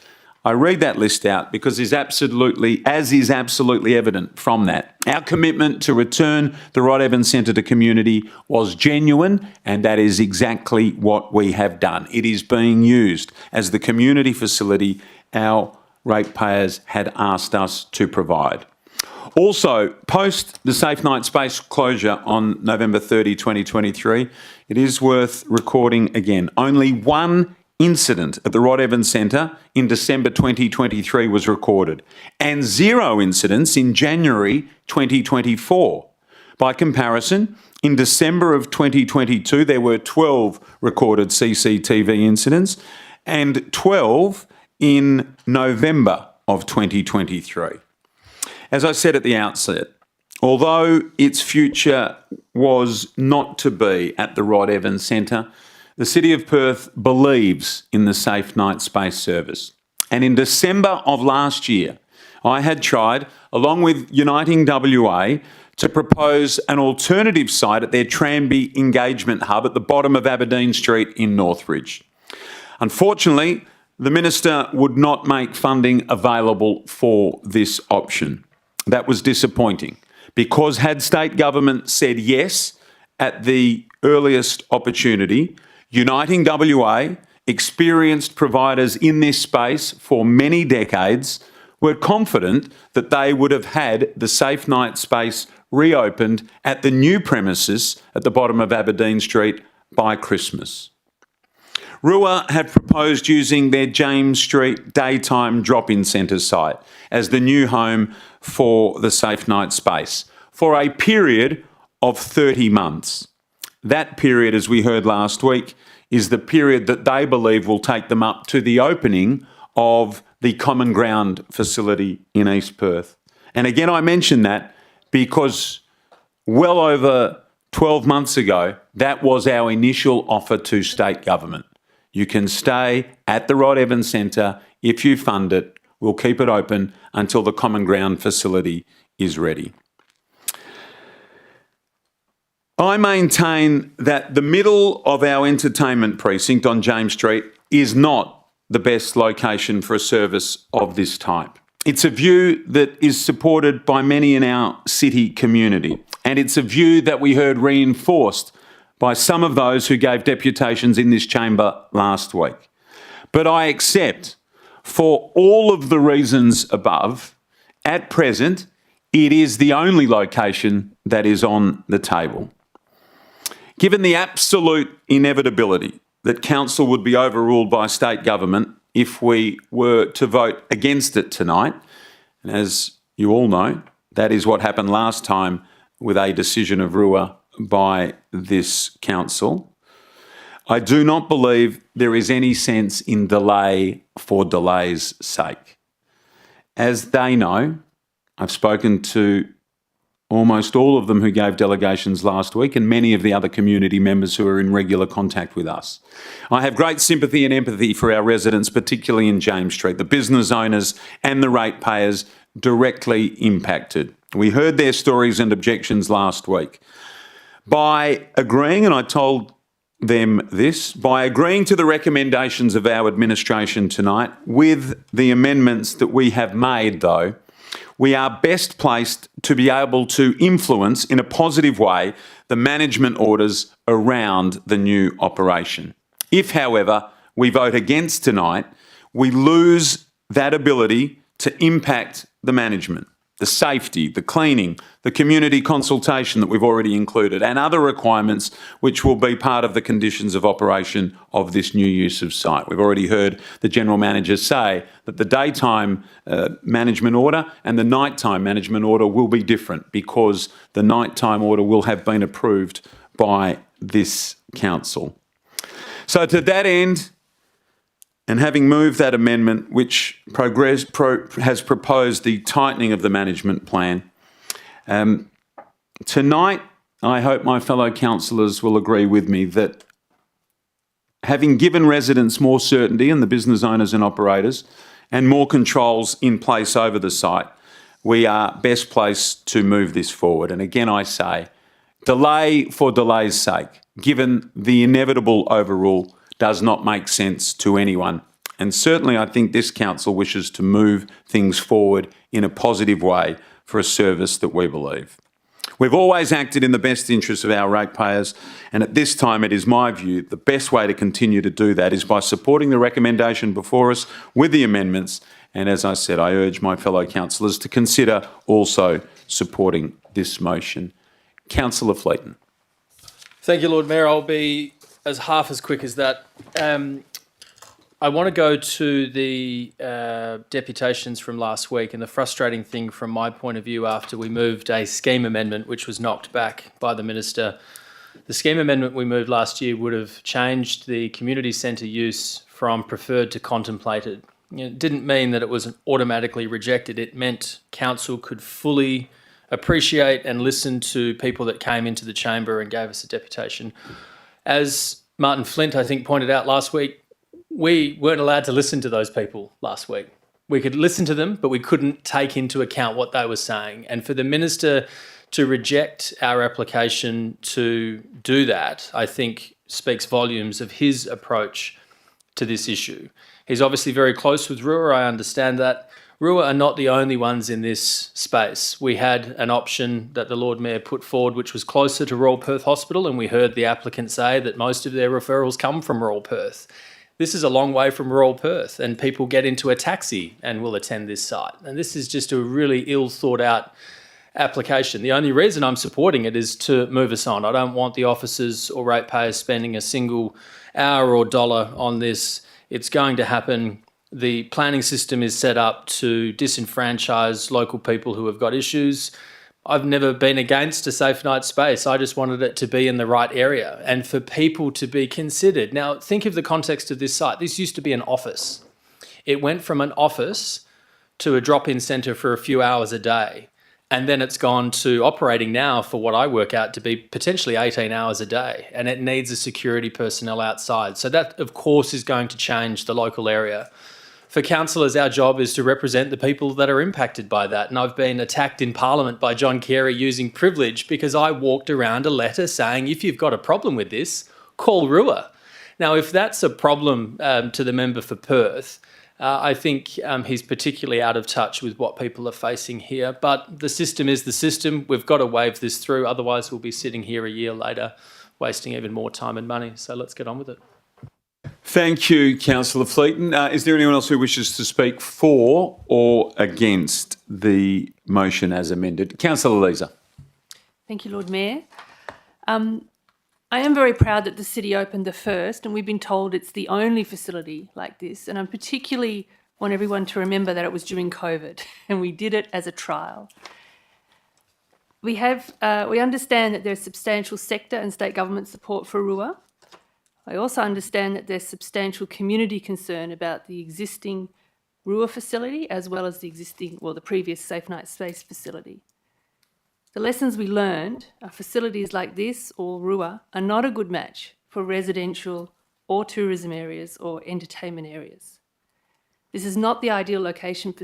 I read that list out because is absolutely evident from that, our commitment to return the Rod Evans Centre to community was genuine, and that is exactly what we have done. It is being used as the community facility our ratepayers had asked us to provide. Also, post the Safe Night Space closure on November 30, 2023, it is worth recording again. Only one incident at the Rod Evans Centre in December 2023 was recorded, and 0 incidents in January 2024. By comparison, in December of 2022, there were 12 recorded CCTV incidents and 12 in November of 2023. As I said at the outset, although its future was not to be at the Rod Evans Centre, the City of Perth believes in the Safe Night Space service. And in December of last year, I had tried, along with Uniting WA, to propose an alternative site at their Tranby engagement hub at the bottom of Aberdeen Street in Northridge. Unfortunately, the Minister would not make funding available for this option. That was disappointing because had state government said yes at the earliest opportunity, Uniting WA, experienced providers in this space for many decades, were confident that they would have had the Safe Night Space reopened at the new premises at the bottom of Aberdeen Street by Christmas. RUA had proposed using their James Street daytime drop-in centre site, as the new home for the Safe Night space for a period of 30 months. That period, as we heard last week, is the period that they believe will take them up to the opening of the Common Ground facility in East Perth. And again, I mention that because well over 12 months ago, that was our initial offer to state government. You can stay at the Rod Evans Centre if you fund it. We'll keep it open until the Common Ground facility is ready. I maintain that the middle of our entertainment precinct on James Street is not the best location for a service of this type. It's a view that is supported by many in our city community, and it's a view that we heard reinforced by some of those who gave deputations in this chamber last week. But I accept, for all of the reasons above, at present, it is the only location that is on the table. Given the absolute inevitability that council would be overruled by state government if we were to vote against it tonight, and as you all know, that is what happened last time with a decision of RUA by this council, I do not believe there is any sense in delay for delay's sake. As they know, I've spoken to almost all of them who gave delegations last week and many of the other community members who are in regular contact with us. I have great sympathy and empathy for our residents, particularly in James Street, the business owners and the ratepayers directly impacted. We heard their stories and objections last week. By agreeing, and I told them this, by agreeing to the recommendations of our administration tonight with the amendments that we have made, though, we are best placed to be able to influence in a positive way the management orders around the new operation. If, however, we vote against tonight, we lose that ability to impact the management, the safety, the cleaning, the community consultation that we've already included, and other requirements which will be part of the conditions of operation of this new use of site. We've already heard the General Manager say that the daytime management order and the nighttime management order will be different because the nighttime order will have been approved by this council. So to that end, and having moved that amendment, which has proposed the tightening of the management plan, tonight I hope my fellow councillors will agree with me that having given residents more certainty, and the business owners and operators, and more controls in place over the site, we are best placed to move this forward. And again, I say, delay for delay's sake, given the inevitable overrule, does not make sense to anyone. And certainly I think this council wishes to move things forward in a positive way for a service that we believe. We've always acted in the best interests of our ratepayers, and at this time it is my view the best way to continue to do that is by supporting the recommendation before us with the amendments, and as I said, I urge my fellow councillors to consider also supporting this motion. Councillor Fleeton. Thank you, Lord Mayor. I'll be half as quick as that. I want to go to the deputations from last week, and the frustrating thing from my point of view after we moved a scheme amendment which was knocked back by the Minister. The scheme amendment we moved last year would have changed the community centre use from preferred to contemplated. It didn't mean that it was automatically rejected. It meant council could fully appreciate and listen to people that came into the chamber and gave us a deputation. As Martin Flint, I think, pointed out last week, we weren't allowed to listen to those people last week. We could listen to them, but we couldn't take into account what they were saying. And for the Minister to reject our application to do that, I think speaks volumes of his approach to this issue. He's obviously very close with RUA, I understand that. RUA are not the only ones in this space. We had an option that the Lord Mayor put forward which was closer to Royal Perth Hospital, and we heard the applicant say that most of their referrals come from Royal Perth. This is a long way from Royal Perth, and people get into a taxi and will attend this site. And this is just a really ill thought out application. The only reason I'm supporting it is to move us on. I don't want the officers or ratepayers spending a single hour or dollar on this. It's going to happen The planning system is set up to disenfranchise local people who have got issues. I've never been against a safe night space. I just wanted it to be in the right area and for people to be considered. Now, think of the context of this site. This used to be an office. It went from an office to a drop-in centre for a few hours a day. And then it's gone to operating now for what I work out to be potentially 18 hours a day. And it needs a security personnel outside. So that, of course, is going to change the local area. For councillors, our job is to represent the people that are impacted by that. And I've been attacked in Parliament by John Carey using privilege because I walked around a letter saying, if you've got a problem with this, call RUA. Now, if that's a problem to the member for Perth, I think he's particularly out of touch with what people are facing here. But the system is the system. We've got to wave this through. Otherwise, we'll be sitting here a year later, wasting even more time and money. So let's get on with it. Thank you, Councillor Fleeton. Is there anyone else who wishes to speak for or against the motion as amended? Councillor Leeser. Thank you, Lord Mayor. I am very proud that the city opened the first, and we've been told it's the only facility like this. And I particularly want everyone to remember that it was during COVID, and we did it as a trial. We understand that there's substantial sector and state government support for RUA. I also understand that there's substantial community concern about the existing RUA facility as well as the previous Safe Night Space facility. The lessons we learned are facilities like this or RUA are not a good match for residential or tourism areas or entertainment areas. This is not the ideal location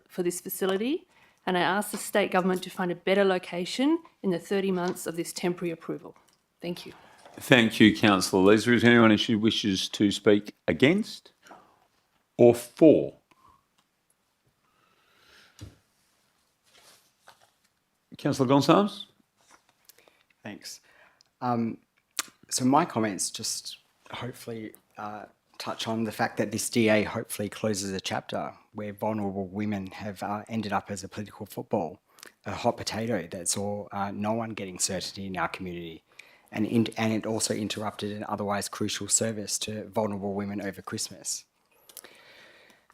for this facility, and I ask the state government to find a better location in the 30 months of this temporary approval. Thank you. Thank you, Councillor Leeser. Is there anyone who wishes to speak against or for? Councillor Gonsalves? Thanks. So my comments just hopefully touch on the fact that this DA hopefully closes a chapter where vulnerable women have ended up as a political football, a hot potato that saw no one getting certainty in our community. And it also interrupted an otherwise crucial service to vulnerable women over Christmas.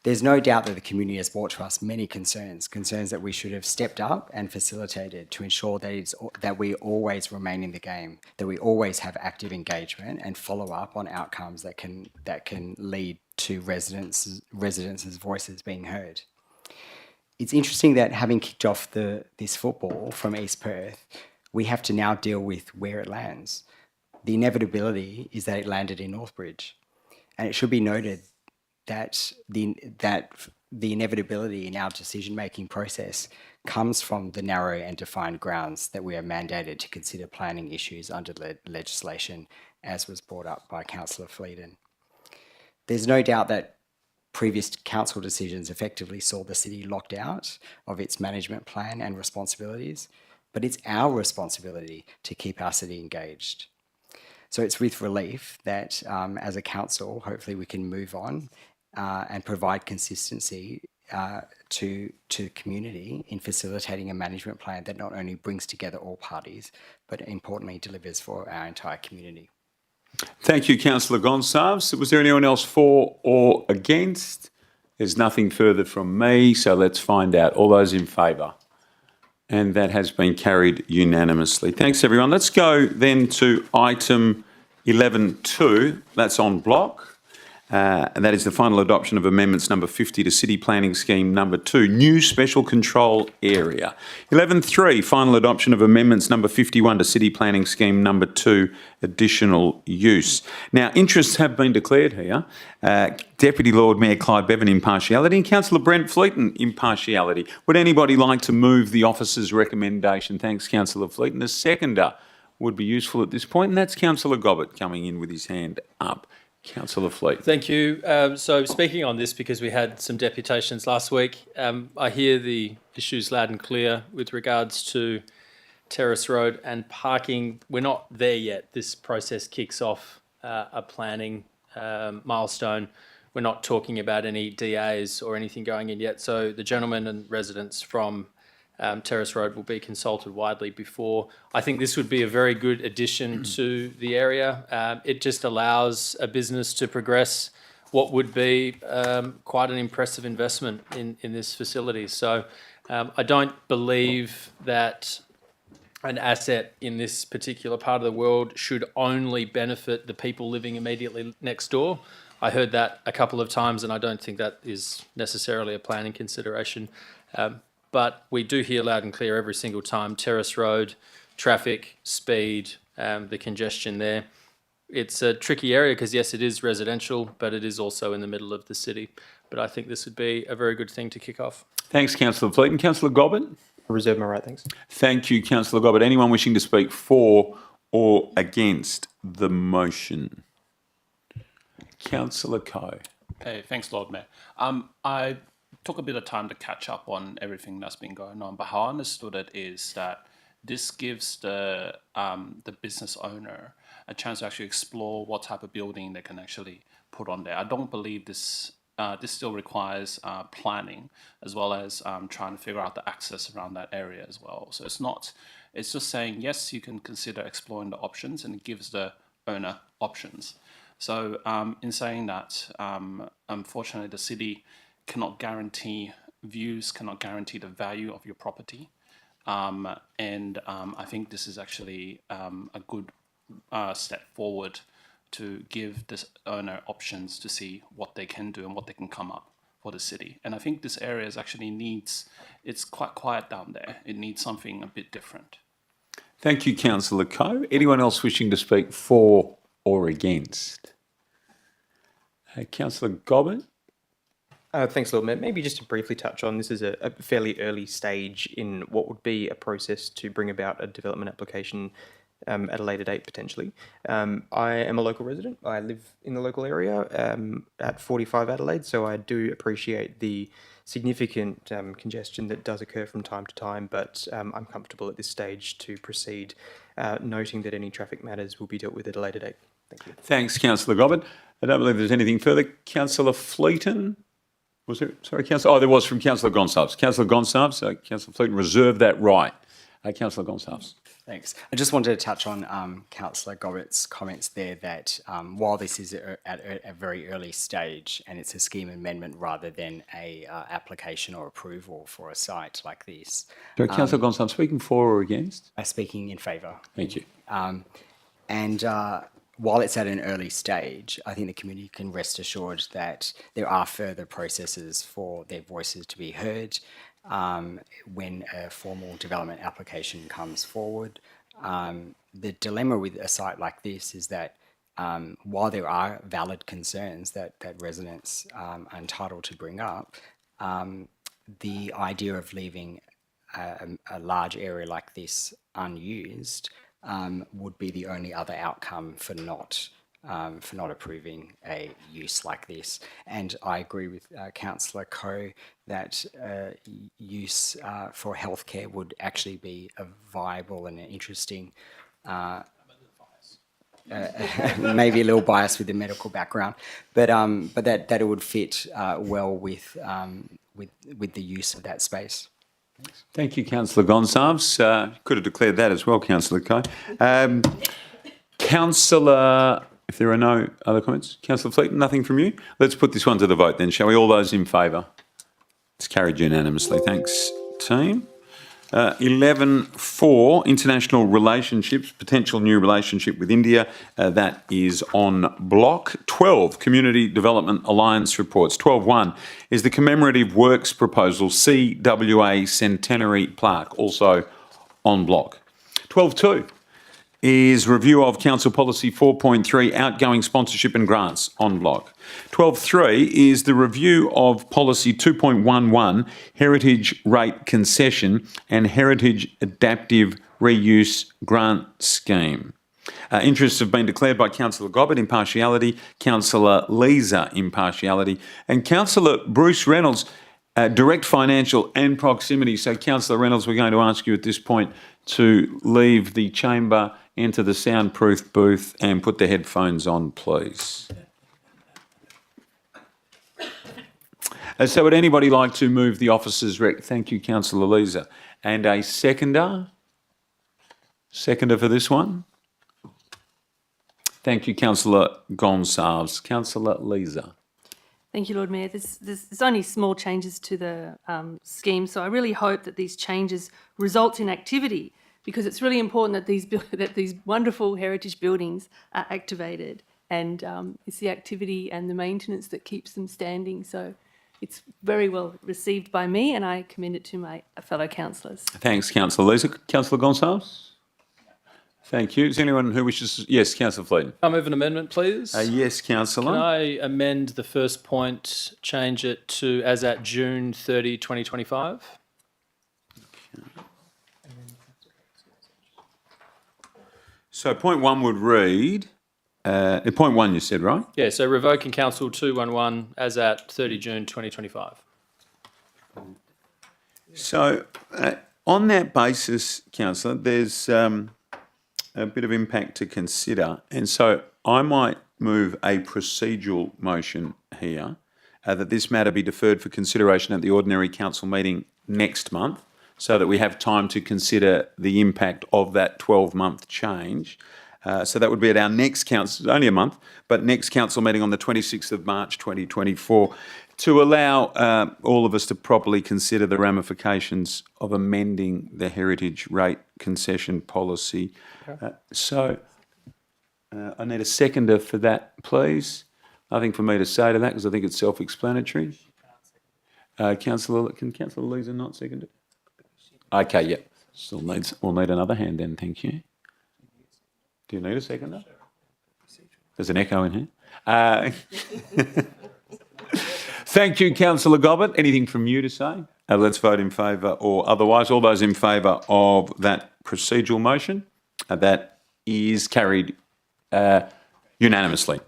There's no doubt that the community has brought to us many concerns that we should have stepped up and facilitated to ensure that we always remain in the game, that we always have active engagement and follow up on outcomes that can lead to residents' voices being heard. It's interesting that having kicked off this football from East Perth, we have to now deal with where it lands. The inevitability is that it landed in Northbridge. And it should be noted that the inevitability in our decision-making process comes from the narrow and defined grounds that we are mandated to consider planning issues under legislation, as was brought up by Councillor Fleeton. There's no doubt that previous council decisions effectively saw the city locked out of its management plan and responsibilities, but it's our responsibility to keep our city engaged. So it's with relief that as a council, hopefully we can move on and provide consistency to the community in facilitating a management plan that not only brings together all parties, but importantly delivers for our entire community. Thank you, Councillor Gonsalves. Was there anyone else for or against? There's nothing further from me, so let's find out. All those in favour? And that has been carried unanimously. Thanks, everyone. Let's go then to item 11.2. That's on block. And that is the final adoption of amendments number 50 to City Planning Scheme number 2, New Special Control Area. 11.3, final adoption of amendments number 51 to City Planning Scheme number 2, Additional Use. Now, interests have been declared here. Deputy Lord Mayor Clyde Bevan, impartiality, and Councillor Brent Fleeton, impartiality. Would anybody like to move the officer's recommendation? Thanks, Councillor Fleeton. A seconder would be useful at this point, and that's Councillor Gobbett coming in with his hand up. Councillor Fleet. Thank you. So speaking on this, because we had some deputations last week, I hear the issues loud and clear with regards to Terrace Road and parking. We're not there yet. This process kicks off a planning milestone. We're not talking about any DAs or anything going in yet. So the gentlemen and residents from Terrace Road will be consulted widely before. I think this would be a very good addition to the area. It just allows a business to progress what would be quite an impressive investment in this facility. So I don't believe that an asset in this particular part of the world should only benefit the people living immediately next door. I heard that a couple of times, and I don't think that is necessarily a planning consideration. But we do hear loud and clear every single time: Terrace Road, traffic, speed, the congestion there. It's a tricky area because, yes, it is residential, but it is also in the middle of the city. But I think this would be a very good thing to kick off. Thanks, Councillor Fleeton. Councillor Gobbett? I reserve my right, thanks. Thank you, Councillor Gobbett. Anyone wishing to speak for or against the motion? Councillor Coe. Hey, thanks, Lord Mayor. I took a bit of time to catch up on everything that's been going on, but how I understood it is that this gives the business owner a chance to actually explore what type of building they can actually put on there. I don't believe this still requires planning as well as trying to figure out the access around that area as well. So it's just saying, yes, you can consider exploring the options, and it gives the owner options. So in saying that, unfortunately, the city cannot guarantee views, cannot guarantee the value of your property. And I think this is actually a good step forward to give this owner options to see what they can do and what they can come up for the city. And I think this area is actually it's quite quiet down there. It needs something a bit different. Thank you, Councillor Coe. Anyone else wishing to speak for or against? Councillor Gobbett? Thanks, Lord Mayor. Maybe just to briefly touch on, this is a fairly early stage in what would be a process to bring about a development application at a later date, potentially. I am a local resident. I live in the local area at 45 Adelaide, so I do appreciate the significant congestion that does occur from time to time, but I'm comfortable at this stage to proceed, noting that any traffic matters will be dealt with at a later date. Thank you. Thanks, Councillor Gobbett. I don't believe there's anything further. Councillor Fleeton? Was there? Sorry, Councillor. Oh, there was from Councillor Gonsalves. Councillor Gonsalves, Councillor Fleeton, reserve that right. Councillor Gonsalves. Thanks. I just wanted to touch on Councillor Gobbett's comments there that while this is at a very early stage and it's a scheme amendment rather than a application or approval for a site like this. So, Councillor Gonsalves, speaking for or against? Speaking in favour. Thank you. And while it's at an early stage, I think the community can rest assured that there are further processes for their voices to be heard when a formal development application comes forward. The dilemma with a site like this is that while there are valid concerns that residents are entitled to bring up, the idea of leaving a large area like this unused would be the only other outcome for not approving a use like this. And I agree with Councillor Coe that use for healthcare would actually be a viable and an interesting, maybe a little biased with the medical background, but that it would fit well with the use of that space. Thank you, Councillor Gonsalves. Could have declared that as well, Councillor Coe. Councillor, if there are no other comments, Councillor Fleeton, nothing from you? Let's put this one to the vote then, shall we? All those in favour? It's carried unanimously. Thanks, team. 11.4, international relationships, potential new relationship with India. That is on block. 12, Community Development Alliance reports. 12.1 is the commemorative works proposal, CWA Centenary Plaque, also on block. 12.2 is review of Council Policy 4.3, outgoing sponsorship and grants, on block. 12.3 is the review of Policy 2.11, heritage rate concession and heritage adaptive reuse grant scheme. Interests have been declared by Councillor Gobbett, impartiality, Councillor Leeser, impartiality, and Councillor Bruce Reynolds, direct financial and proximity. So, Councillor Reynolds, we're going to ask you at this point to leave the chamber, enter the soundproof booth and put the headphones on, please. So would anybody like to move the officer's rec? Thank you, Councillor Leeser. And a seconder? Seconder for this one? Thank you, Councillor Gonsalves. Councillor Leeser. Thank you, Lord Mayor. There's only small changes to the scheme, so I really hope that these changes result in activity, because it's really important that these wonderful heritage buildings are activated, and it's the activity and the maintenance that keeps them standing. So it's very well received by me, and I commend it to my fellow councillors. Thanks, Councillor Leeser. Councillor Gonsalves? Thank you. Is there anyone who wishes... Yes, Councillor Fleeton. I move an amendment, please. Yes, Councillor. Can I amend the first point, change it to as at June 30, 2025? So point 1 would read... point 1 you said, right? Yeah, so revoking Council 211 as at 30 June 2025. So on that basis, Councillor, there's a bit of impact to consider. And so I might move a procedural motion here that this matter be deferred for consideration at the ordinary council meeting next month, so that we have time to consider the impact of that 12-month change. So that would be at our next council, only a month, but next council meeting on the 26th of March 2024, to allow all of us to properly consider the ramifications of amending the heritage rate concession policy. I need a seconder for that, please. Nothing for me to say to that because I think it's self-explanatory. Can Councillor Leeser not second it? Okay, yeah. We'll need another hand then, thank you. Do you need a seconder? There's an echo in here. Thank you, Councillor Gobbett. Anything from you to say? Let's vote in favour or otherwise. All those in favour of that procedural motion? That is carried unanimously.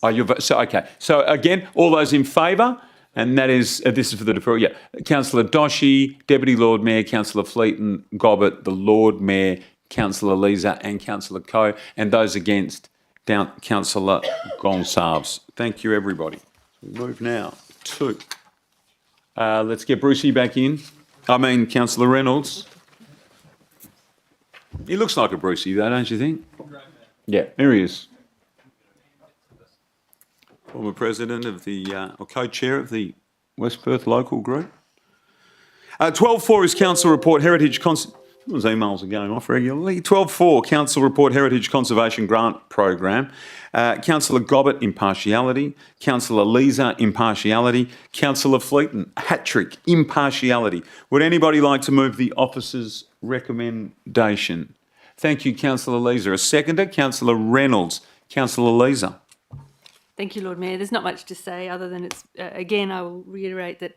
Okay. So again, all those in favour, and that is this is for the deferral. Yeah, Councillor Doshi, Deputy Lord Mayor, Councillor Fleeton, Gobbett, the Lord Mayor, Councillor Leeser, and Councillor Coe, and those against, down Councillor Gonsalves. Thank you, everybody. We move now to. Let's get Brucey back in. Councillor Reynolds. He looks like a Brucey, though, don't you think? Yeah, here he is. Former president of the, or co-chair of the West Perth local group. 12.4 is council report heritage... Those emails are going off regularly. 12.4, Council Report Heritage Conservation Grant Program. Councillor Gobbett, impartiality. Councillor Leeser, impartiality. Councillor Fleeton, hat-trick, impartiality. Would anybody like to move the officer's recommendation? Thank you, Councillor Leeser. A seconder, Councillor Reynolds. Councillor Leeser. Thank you, Lord Mayor. There's not much to say other than it's, again, I will reiterate that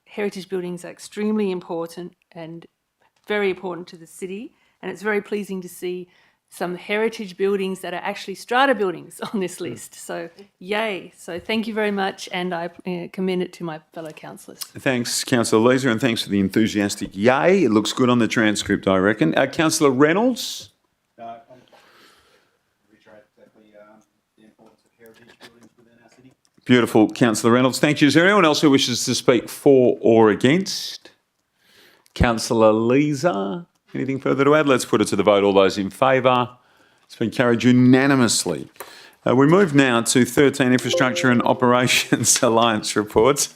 heritage buildings are extremely important and very important to the city, and it's very pleasing to see some heritage buildings that are actually strata buildings on this list. So, yay. So thank you very much, and I commend it to my fellow councillors. Thanks, Councillor Leeser, and thanks for the enthusiastic yay. It looks good on the transcript, I reckon. Councillor Reynolds? Reiterate exactly the importance of heritage buildings within our city. Beautiful, Councillor Reynolds. Thank you. Is there anyone else who wishes to speak for or against? Councillor Leeser, anything further to add? Let's put it to the vote. All those in favour? It's been carried unanimously. We move now to 13 Infrastructure and Operations Alliance reports.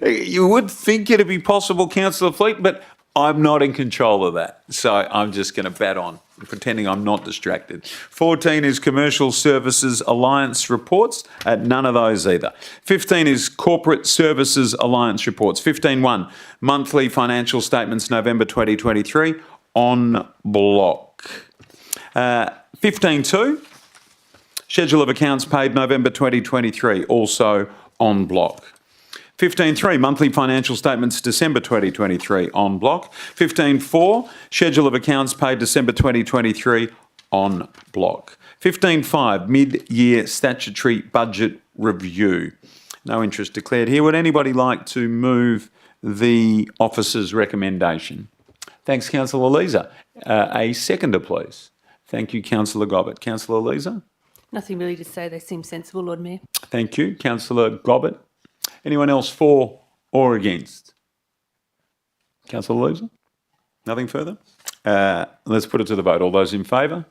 You would think it'd be possible, Councillor Fleet, but I'm not in control of that. So I'm just going to bat on, pretending I'm not distracted. 14 is Commercial Services Alliance reports. None of those either. 15 is Corporate Services Alliance reports. 15.1, Monthly Financial Statements November 2023 on block. 15.2, Schedule of Accounts paid November 2023, also on block. 15.3, Monthly Financial Statements December 2023 on block. 15.4, Schedule of Accounts paid December 2023 on block. 15.5, Mid-Year Statutory Budget Review. No interest declared here. Would anybody like to move the officer's recommendation? Thanks, Councillor Leeser. A seconder, please. Thank you, Councillor Gobbett. Councillor Leeser? Nothing really to say. They seem sensible, Lord Mayor. Thank you. Councillor Gobbett? Anyone else for or against? Councillor Leeser? Nothing further? Let's put it to the vote. All those in favour?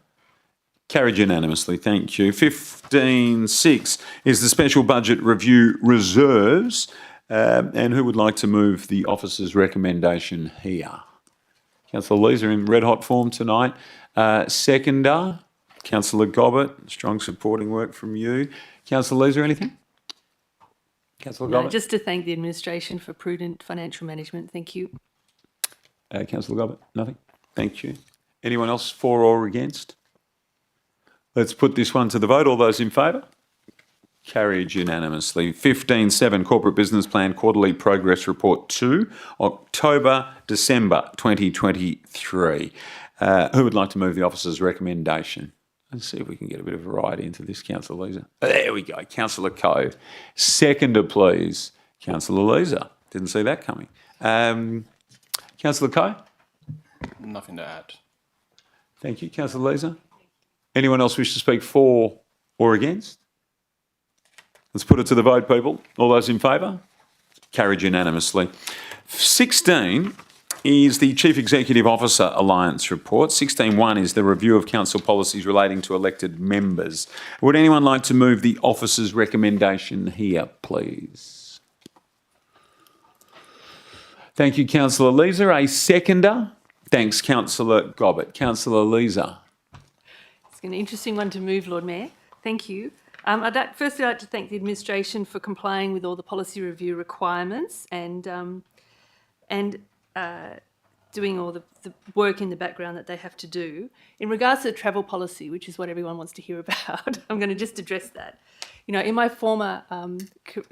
Carried unanimously, thank you. 15.6 is the special budget review reserves. And who would like to move the officer's recommendation here? Councillor Leeser in red hot form tonight. Seconder, Councillor Gobbett, strong supporting work from you. Councillor Leeser, anything? Councillor No, Gobbett? just to thank the administration for prudent financial management. Thank you. Councillor Gobbett, nothing? Thank you. Anyone else for or against? Let's put this one to the vote. All those in favour? Carried unanimously. 15.7 Corporate Business Plan Quarterly Progress Report 2, October-December 2023. Who would like to move the officer's recommendation? Let's see if we can get a bit of variety into this, Councillor Leeser. There we go. Councillor Coe. Seconder, please. Councillor Leeser. Didn't see that coming. Councillor Coe? Nothing to add. Thank you. Councillor Leeser? Anyone else wish to speak for or against? Let's put it to the vote, people. All those in favour? Carried unanimously. 16 is the Chief Executive Officer Alliance report. 16.1 is the review of council policies relating to elected members. Would anyone like to move the officer's recommendation here, please? Thank you, Councillor Leeser. A seconder? Thanks, Councillor Gobbett. Councillor Leeser. It's an interesting one to move, Lord Mayor. Thank you. Firstly, I'd like to thank the administration for complying with all the policy review requirements and doing all the work in the background that they have to do. In regards to the travel policy, which is what everyone wants to hear about, I'm going to just address that. You know, in my former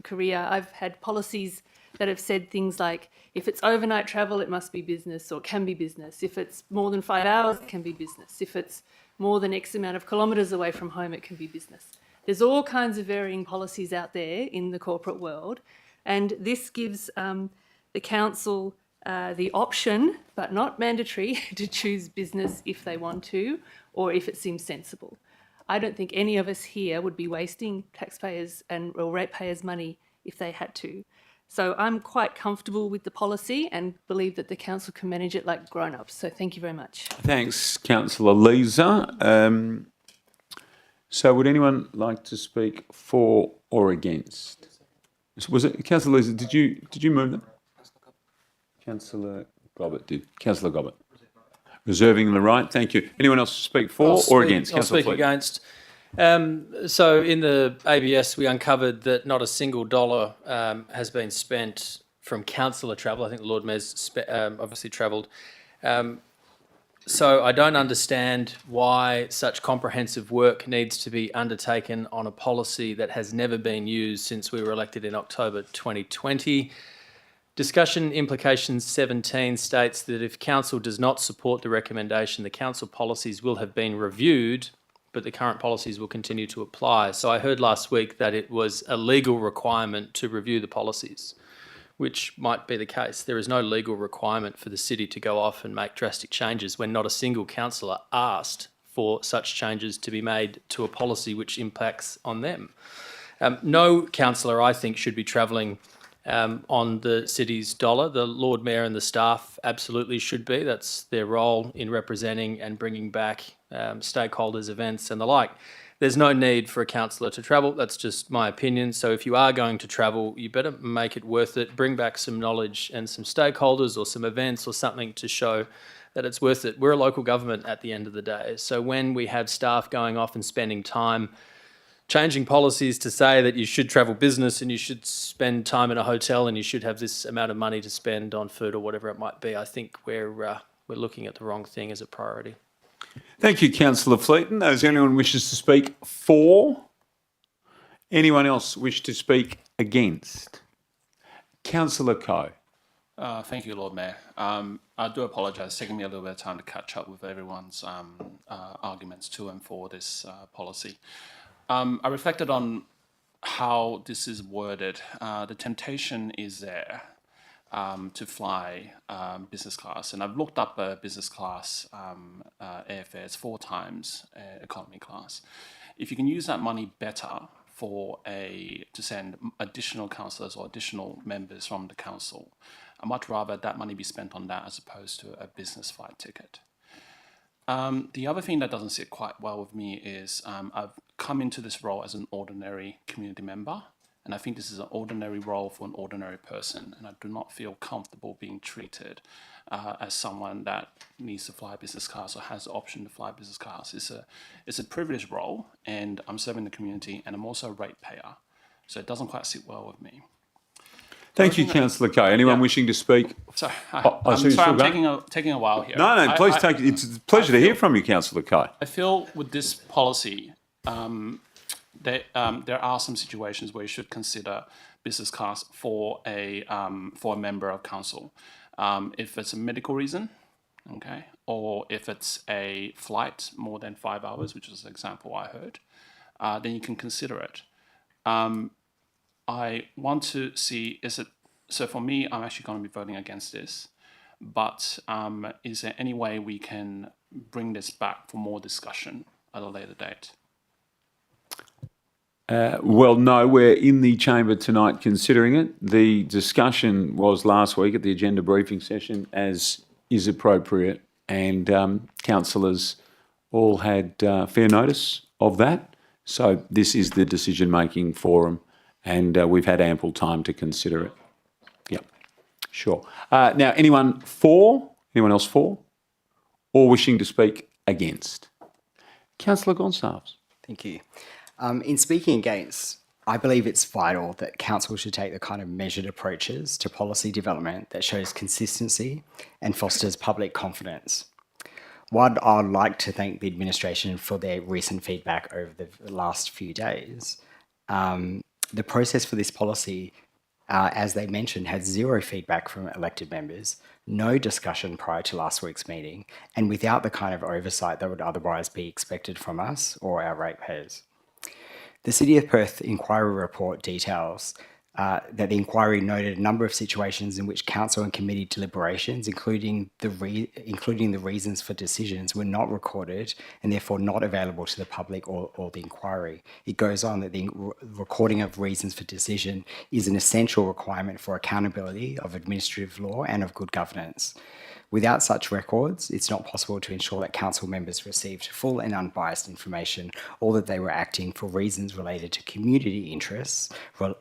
career, I've had policies that have said things like, if it's overnight travel, it must be business or can be business. If it's more than 5 hours, it can be business. If it's more than X amount of kilometres away from home, it can be business. There's all kinds of varying policies out there in the corporate world, and this gives the council the option, but not mandatory, to choose business if they want to or if it seems sensible. I don't think any of us here would be wasting taxpayers or ratepayers' money if they had to. So I'm quite comfortable with the policy and believe that the council can manage it like grown-ups. So thank you very much. Thanks, Councillor Leeser. So would anyone like to speak for or against? Was it Councillor Leeser? Did you move them? Councillor Gobbett did. Councillor Gobbett. Reserving the right. Thank you. Anyone else to speak for or against? I'll speak against. So in the ABS, we uncovered that not a single dollar has been spent from councillor travel. I think the Lord Mayor's obviously travelled. So I don't understand why such comprehensive work needs to be undertaken on a policy that has never been used since we were elected in October 2020. Discussion implications 17 states that if council does not support the recommendation, the council policies will have been reviewed, but the current policies will continue to apply. So I heard last week that it was a legal requirement to review the policies, which might be the case. There is no legal requirement for the city to go off and make drastic changes when not a single councillor asked for such changes to be made to a policy which impacts on them. No councillor, I think, should be travelling on the city's dollar. The Lord Mayor and the staff absolutely should be. That's their role in representing and bringing back stakeholders, events and the like. There's no need for a councillor to travel. That's just my opinion. So if you are going to travel, you better make it worth it. Bring back some knowledge and some stakeholders or some events or something to show that it's worth it. We're a local government at the end of the day. So when we have staff going off and spending time changing policies to say that you should travel business and you should spend time in a hotel and you should have this amount of money to spend on food or whatever it might be, I think we're looking at the wrong thing as a priority. Thank you, Councillor Fleeton. Does anyone wishes to speak for? Anyone else wish to speak against? Councillor Coe. Thank you, Lord Mayor. I do apologise. It's taken me a little bit of time to catch up with everyone's arguments to and for this policy. I reflected on how this is worded. The temptation is there to fly business class, and I've looked up business class airfares 4 times economy class. If you can use that money better to send additional councillors or additional members from the council, I'd much rather that money be spent on that as opposed to a business flight ticket. The other thing that doesn't sit quite well with me is I've come into this role as an ordinary community member, and I think this is an ordinary role for an ordinary person, and I do not feel comfortable being treated as someone that needs to fly business class or has the option to fly business class. It's a privileged role, and I'm serving the community, and I'm also a ratepayer, so it doesn't quite sit well with me. Thank you, Councillor Kay. Anyone wishing to speak? Sorry, I see you still I'm going. taking a while here. No, please I- take. It's a pleasure to hear from you, Councillor Kay. I feel with this policy, that there are some situations where you should consider business class for a member of council, if it's a medical reason, okay, or if it's a flight more than 5 hours, which is the example I heard, then you can consider it. I want to see, so for me, I'm actually going to be voting against this, but is there any way we can bring this back for more discussion at a later date? Well, no, we're in the chamber tonight considering it. The discussion was last week at the agenda briefing session, as is appropriate, and councillors all had fair notice of that. So this is the decision-making forum, and we've had ample time to consider it. Yep, sure. Now, anyone else for, or wishing to speak against? Councillor Gonsalves. Thank you. In speaking against, I believe it's vital that council should take the kind of measured approaches to policy development that shows consistency and fosters public confidence. While I'd like to thank the administration for their recent feedback over the last few days, the process for this policy, as they mentioned, had zero feedback from elected members, no discussion prior to last week's meeting, and without the kind of oversight that would otherwise be expected from us or our ratepayers. The City of Perth inquiry report details that the inquiry noted a number of situations in which council and committee deliberations, including the reasons for decisions, were not recorded and therefore not available to the public or the inquiry. It goes on that the recording of reasons for decision is an essential requirement for accountability of administrative law and of good governance. Without such records, it's not possible to ensure that council members received full and unbiased information, or that they were acting for reasons related to community interests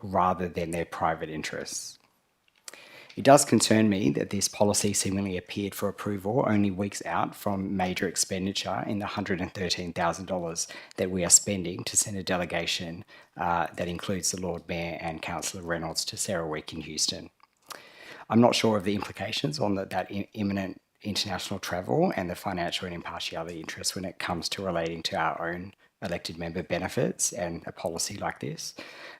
rather than their private interests. It does concern me that this policy seemingly appeared for approval only weeks out from major expenditure in the $113,000 that we are spending to send a delegation that includes the Lord Mayor and Councillor Reynolds to CERAWeek in Houston. I'm not sure of the implications on that imminent international travel and the financial and impartiality interests when it comes to relating to our own elected member benefits and a policy like this.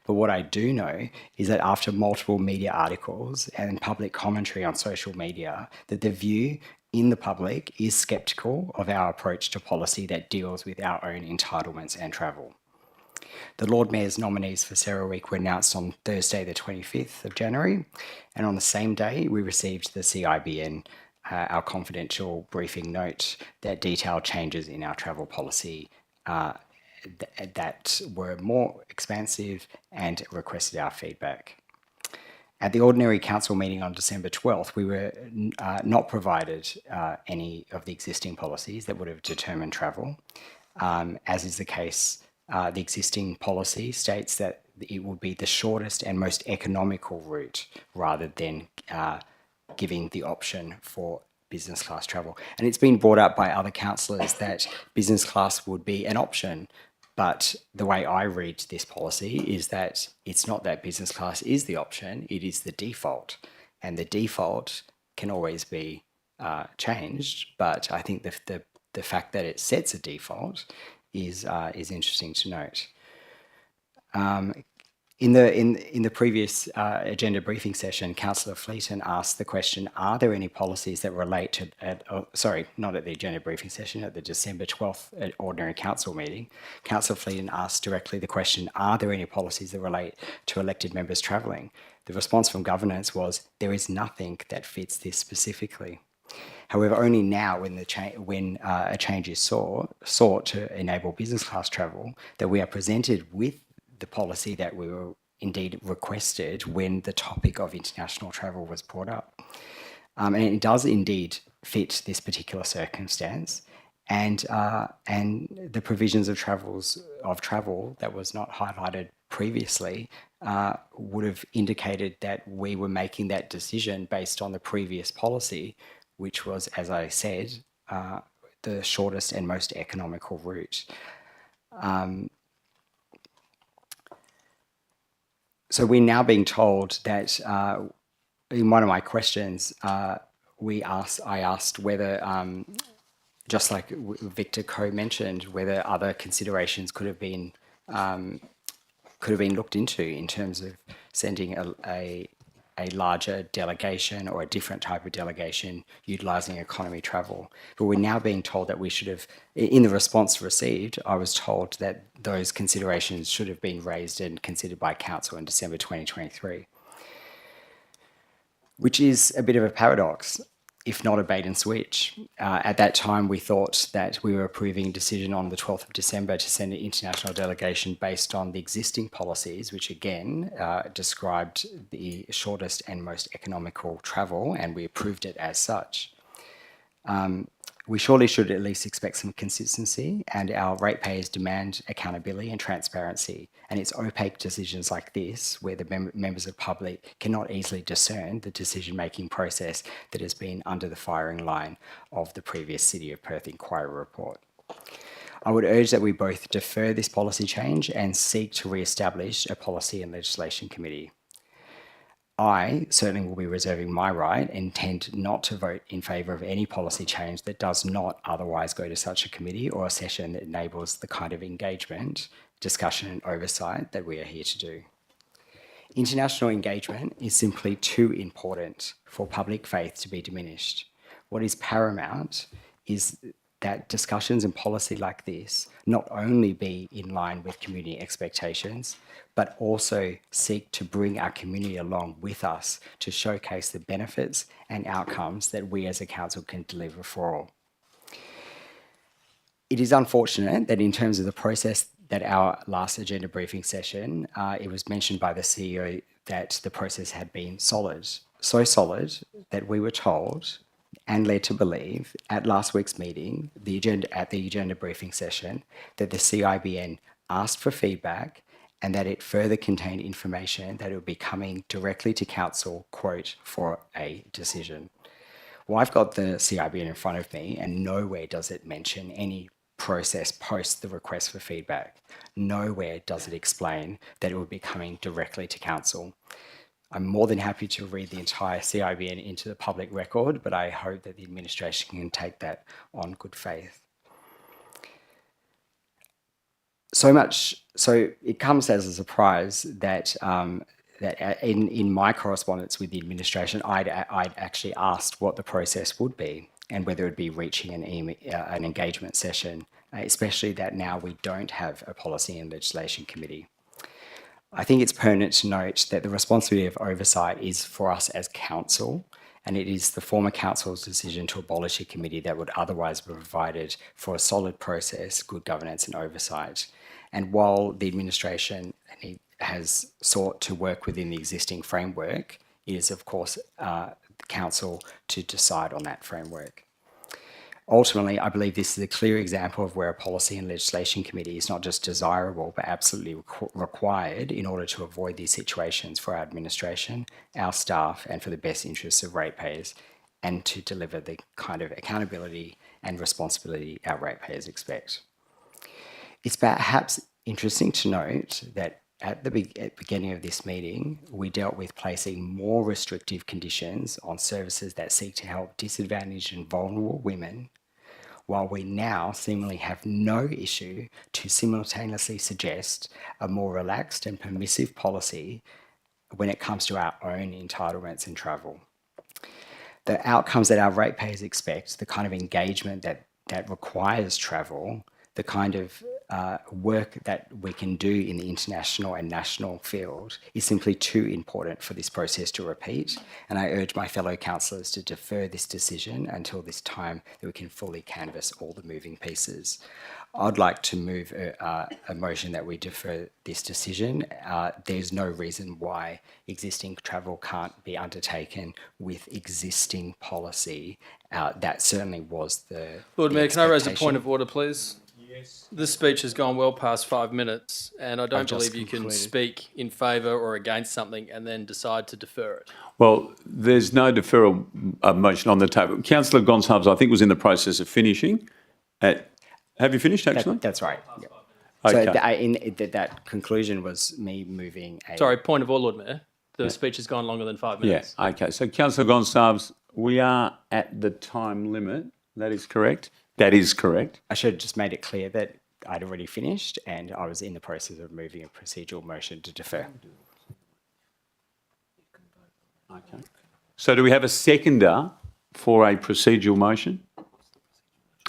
But what I do know is that after multiple media articles and public commentary on social media, that the view in the public is sceptical of our approach to policy that deals with our own entitlements and travel. The Lord Mayor's nominees for CERAWeek were announced on Thursday, the 25th of January, and on the same day, we received the CIBN, our confidential briefing note that detailed changes in our travel policy that were more expansive and requested our feedback. At the ordinary council meeting on December 12th, we were not provided any of the existing policies that would have determined travel. As is the case, the existing policy states that it will be the shortest and most economical route rather than giving the option for business class travel. And it's been brought up by other councillors that business class would be an option. But the way I read this policy is that it's not that business class is the option, it is the default. And the default can always be changed, but I think the fact that it sets a default is interesting to note. In the previous agenda briefing session, Councillor Fleeton asked the question, are there any policies that relate to, not at the agenda briefing session, at the December 12th ordinary council meeting, Councillor Fleeton asked directly the question, are there any policies that relate to elected members travelling? The response from governance was, there is nothing that fits this specifically. However, only now, when a change is sought to enable business class travel, that we are presented with the policy that we were indeed requested when the topic of international travel was brought up. And it does indeed fit this particular circumstance. and the provisions of travel that was not highlighted previously would have indicated that we were making that decision based on the previous policy, which was, as I said, the shortest and most economical route. So we're now being told that in one of my questions, I asked whether, just like Victor mentioned, whether other considerations could have been looked into in terms of sending a larger delegation or a different type of delegation utilising economy travel. But we're now being told that we should have, in the response received, I was told that those considerations should have been raised and considered by Council in December 2023, which is a bit of a paradox, if not a bait and switch. At that time, we thought that we were approving a decision on the 12th of December to send an international delegation based on the existing policies, which again described the shortest and most economical travel, and we approved it as such. We surely should at least expect some consistency, and our ratepayers demand accountability and transparency. And it's opaque decisions like this, where the members of the public cannot easily discern the decision-making process that has been under the firing line of the previous City of Perth inquiry report. I would urge that we both defer this policy change and seek to re-establish a policy and legislation committee. I certainly will be reserving my right and intend not to vote in favour of any policy change that does not otherwise go to such a committee or a session that enables the kind of engagement, discussion and oversight that we are here to do. International engagement is simply too important for public faith to be diminished. What is paramount is that discussions and policy like this not only be in line with community expectations, but also seek to bring our community along with us to showcase the benefits and outcomes that we as a council can deliver for all. It is unfortunate that in terms of the process that our last agenda briefing session, it was mentioned by the CEO that the process had been solid. So solid that we were told and led to believe at last week's meeting, at the agenda briefing session, that the CIBN asked for feedback and that it further contained information that it would be coming directly to council, quote, for a decision. Well, I've got the CIBN in front of me and nowhere does it mention any process post the request for feedback. Nowhere does it explain that it would be coming directly to council. I'm more than happy to read the entire CIBN into the public record, but I hope that the administration can take that on good faith. So it comes as a surprise that in my correspondence with the administration, I'd actually asked what the process would be and whether it would be reaching an engagement session, especially that now we don't have a policy and legislation committee. I think it's pertinent to note that the responsibility of oversight is for us as council, and it is the former council's decision to abolish a committee that would otherwise be provided for a solid process, good governance and oversight. And while the administration has sought to work within the existing framework, it is of course the council to decide on that framework. Ultimately, I believe this is a clear example of where a policy and legislation committee is not just desirable, but absolutely required in order to avoid these situations for our administration, our staff, and for the best interests of ratepayers, and to deliver the kind of accountability and responsibility our ratepayers expect. It's perhaps interesting to note that at the beginning of this meeting, we dealt with placing more restrictive conditions on services that seek to help disadvantaged and vulnerable women, while we now seemingly have no issue to simultaneously suggest a more relaxed and permissive policy when it comes to our own entitlements and travel. The outcomes that our ratepayers expect, the kind of engagement that requires travel, the kind of work that we can do in the international and national field is simply too important for this process to repeat. And I urge my fellow councillors to defer this decision until this time that we can fully canvass all the moving pieces. I'd like to move a motion that we defer this decision. There's no reason why existing travel can't be undertaken with existing policy. That certainly was the Lord Mayor, can I raise a point expectation. of order, please? Yes. This speech has gone well past 5 minutes, and I don't just believe you can concluded. speak in favour or against something and then decide to defer it. Well, there's no deferral motion on the table. Councillor Gonsalves, I think, was in the process of finishing. Have you finished, actually? That's right. Yep. Okay. So that conclusion was me moving a... Sorry, point of order, Lord Mayor. The speech has gone longer than 5 minutes. Yeah, okay. So, Councillor Gonsalves, we are at the time limit. That is correct? That is correct. I should have just made it clear that I'd already finished and I was in the process of moving a procedural motion to defer. Okay. So do we have a seconder for a procedural motion?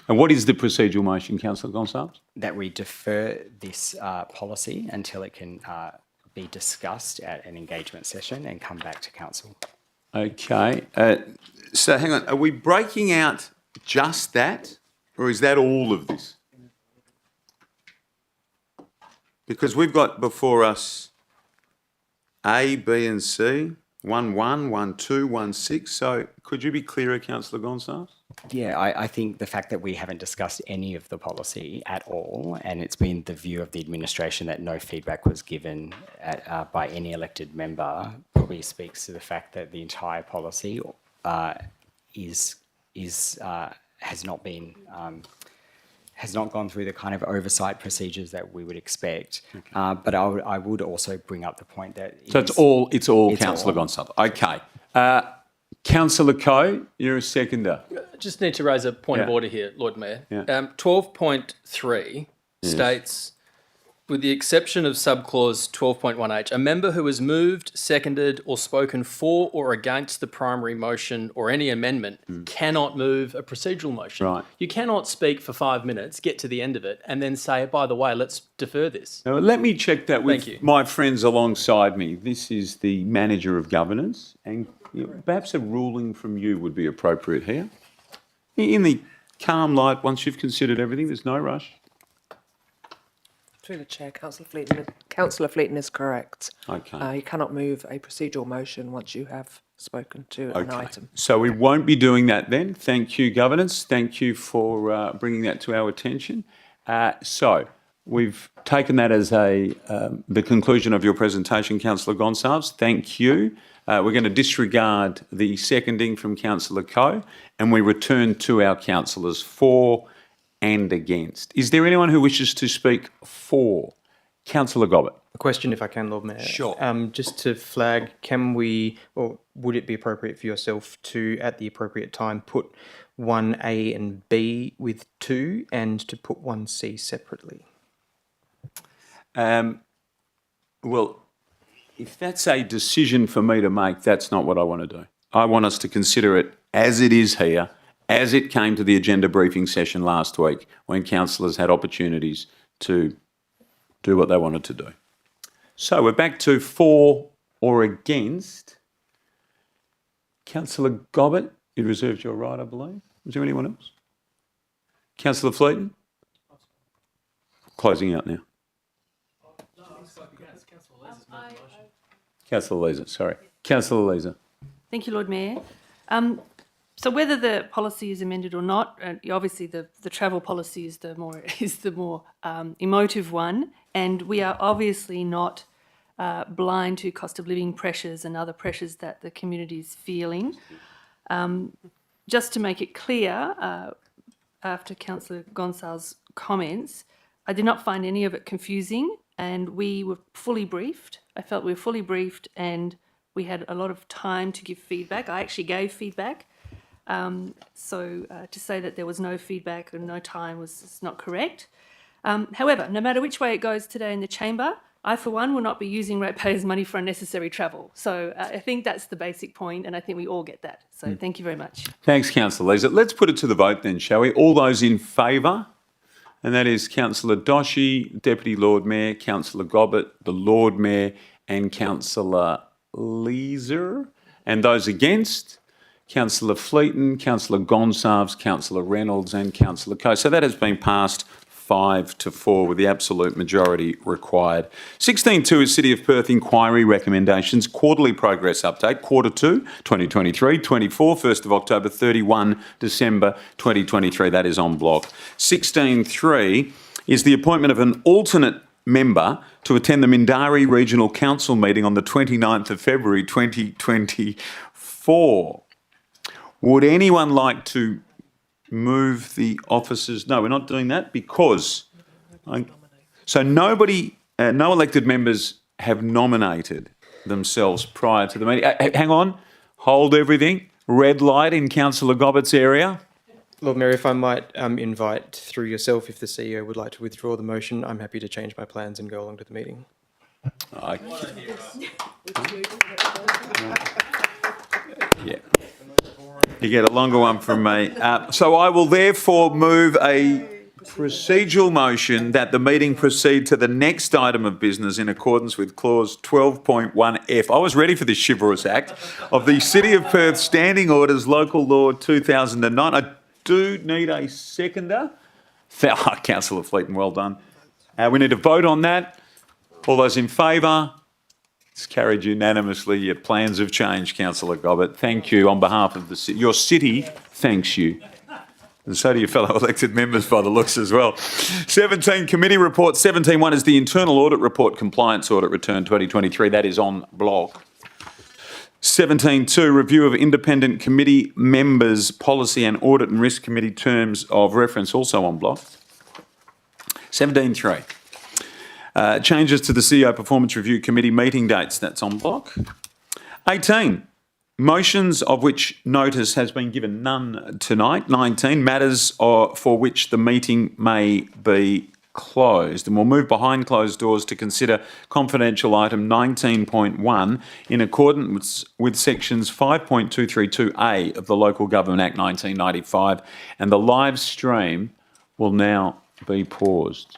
And what is the procedural motion, Councillor Gonsalves? That we defer this policy until it can be discussed at an engagement session and come back to council. Okay. So hang on. Are we breaking out just that, or is that all of this? Because we've got before us A, B and C, 1-1, 1-2, 1-6. So could you be clearer, Councillor Gonsalves? Yeah, I think the fact that we haven't discussed any of the policy at all, and it's been the view of the administration that no feedback was given by any elected member, probably speaks to the fact that the entire policy has not gone through the kind of oversight procedures that we would expect. Okay. But I would also bring up the point that it's all Councillor Gonsalves. Okay. Councillor Coe, you're a seconder. I just need to raise a point of order here, Lord Mayor. Yeah. 12.3 states, with the exception of subclause 12.1H, a member who has moved, seconded or spoken for or against the primary motion or any amendment cannot move a procedural motion. Right. You cannot speak for 5 minutes, get to the end of it, and then say, by the way, let's defer this. Now, let me check that with Thank you. my friends alongside me. This is the manager of governance, and perhaps a ruling from you would be appropriate here. In the calm light, once you've considered everything, there's no rush. Through the chair, Councillor Fleeton is correct. Okay. You cannot move a procedural motion once you have spoken to an item. So we won't be doing that then. Thank you, governance. Thank you for bringing that to our attention. So we've taken that as the conclusion of your presentation, Councillor Gonsalves. Thank you. We're going to disregard the seconding from Councillor Coe, and we return to our councillors for and against. Is there anyone who wishes to speak for? Councillor Gobbett. A question, if I can, Lord Mayor. Sure. Just to flag, can we, or would it be appropriate for yourself to, at the appropriate time, put 1A and B with 2 and to put 1C separately? Well, if that's a decision for me to make, that's not what I want to do. I want us to consider it as it is here, as it came to the agenda briefing session last week when councillors had opportunities to do what they wanted to do. So we're back to for or against. Councillor Gobbett, you reserved your right, I believe. Was there anyone else? Councillor Fleeton? Closing out now. Councillor Leeser, sorry. Councillor Leeser. Thank you, Lord Mayor. So whether the policy is amended or not, obviously the travel policy is the more emotive one, and we are obviously not blind to cost of living pressures and other pressures that the community is feeling. Just to make it clear, after Councillor Gonsalves' comments, I did not find any of it confusing, and we were fully briefed. I felt we were fully briefed, and we had a lot of time to give feedback. I actually gave feedback. So to say that there was no feedback and no time was not correct. However, no matter which way it goes today in the chamber, I, for one, will not be using ratepayers' money for unnecessary travel. So I think that's the basic point, and I think we all get that. So thank you very much. Thanks, Councillor Leeser. Let's put it to the vote then, shall we? All those in favour? And that is Councillor Doshi, Deputy Lord Mayor, Councillor Gobbett, the Lord Mayor, and Councillor Leeser. And those against? Councillor Fleeton, Councillor Gonsalves, Councillor Reynolds and Councillor Coe. So that has been passed 5-4 with the absolute majority required. 16.2 is City of Perth inquiry recommendations, quarterly progress update, quarter 2, 2023, 24, 1st of October, 31 December 2023. That is on block. 16.3 is the appointment of an alternate member to attend the Mindarie Regional Council meeting on the 29th of February 2024. Would anyone like to move the officers? No, we're not doing that because so nobody, no elected members have nominated themselves prior to the meeting. Hang on, hold everything. Red light in Councillor Gobbett's area. Lord Mayor, if I might invite through yourself, if the CEO would like to withdraw the motion, I'm happy to change my plans and go along to the meeting. Yeah. You get a longer one from me. So I will therefore move a procedural motion that the meeting proceed to the next item of business in accordance with clause 12.1F. I was ready for this chivalrous act of the City of Perth Standing Orders Local Law 2009. I do need a seconder. Councillor Fleeton, well done. We need to vote on that. All those in favour? It's carried unanimously. Your plans have changed, Councillor Gobbett. Thank you on behalf of the city. Your city thanks you. And so do your fellow elected members by the looks as well. 17, committee report. 17.1 is the internal audit report, compliance audit return 2023. That is on block. 17.2, review of independent committee members' policy and audit and risk committee terms of reference, also on block. 17.3. Changes to the CEO Performance Review Committee meeting dates, that's on block. 18, motions of which notice has been given, none tonight. 19, matters for which the meeting may be closed. And we'll move behind closed doors to consider confidential item 19.1 in accordance with sections 5.232A of the Local Government Act 1995, and the live stream will now be paused.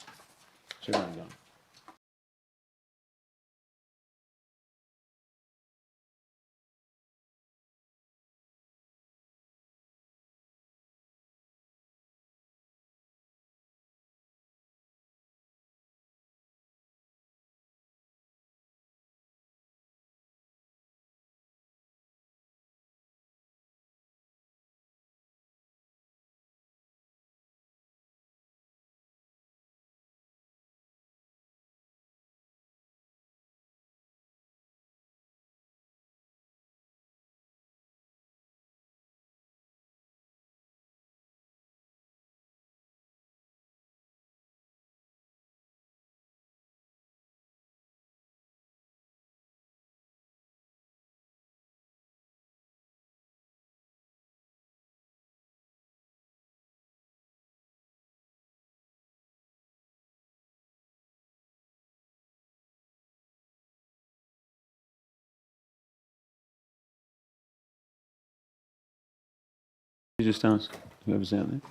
You just ask whoever's out there.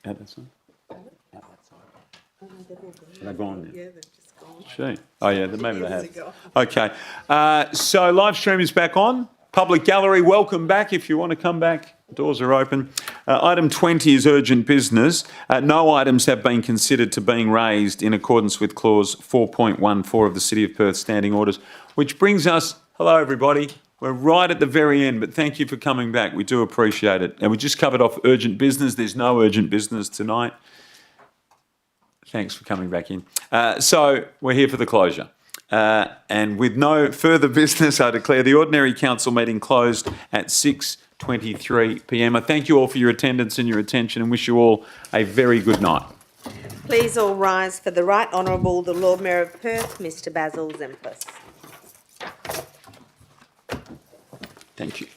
Out that side. Out that side. They've gone now. Yeah, they've just gone. Gee. Oh yeah, maybe they have. Okay. So live stream is back on. Public gallery, welcome back. If you want to come back, doors are open. Item 20 is urgent business. No items have been considered to being raised in accordance with clause 4.14 of the City of Perth Standing Orders, which brings us, hello everybody, we're right at the very end, but thank you for coming back. We do appreciate it. And we just covered off urgent business. There's no urgent business tonight. Thanks for coming back in. So we're here for the closure. And with no further business, I declare the ordinary council meeting closed at 6:23 p.m. I thank you all for your attendance and your attention and wish you all a very good night. Please all rise for the Right Honourable the Lord Mayor of Perth, Mr Basil Zemplis. Thank you.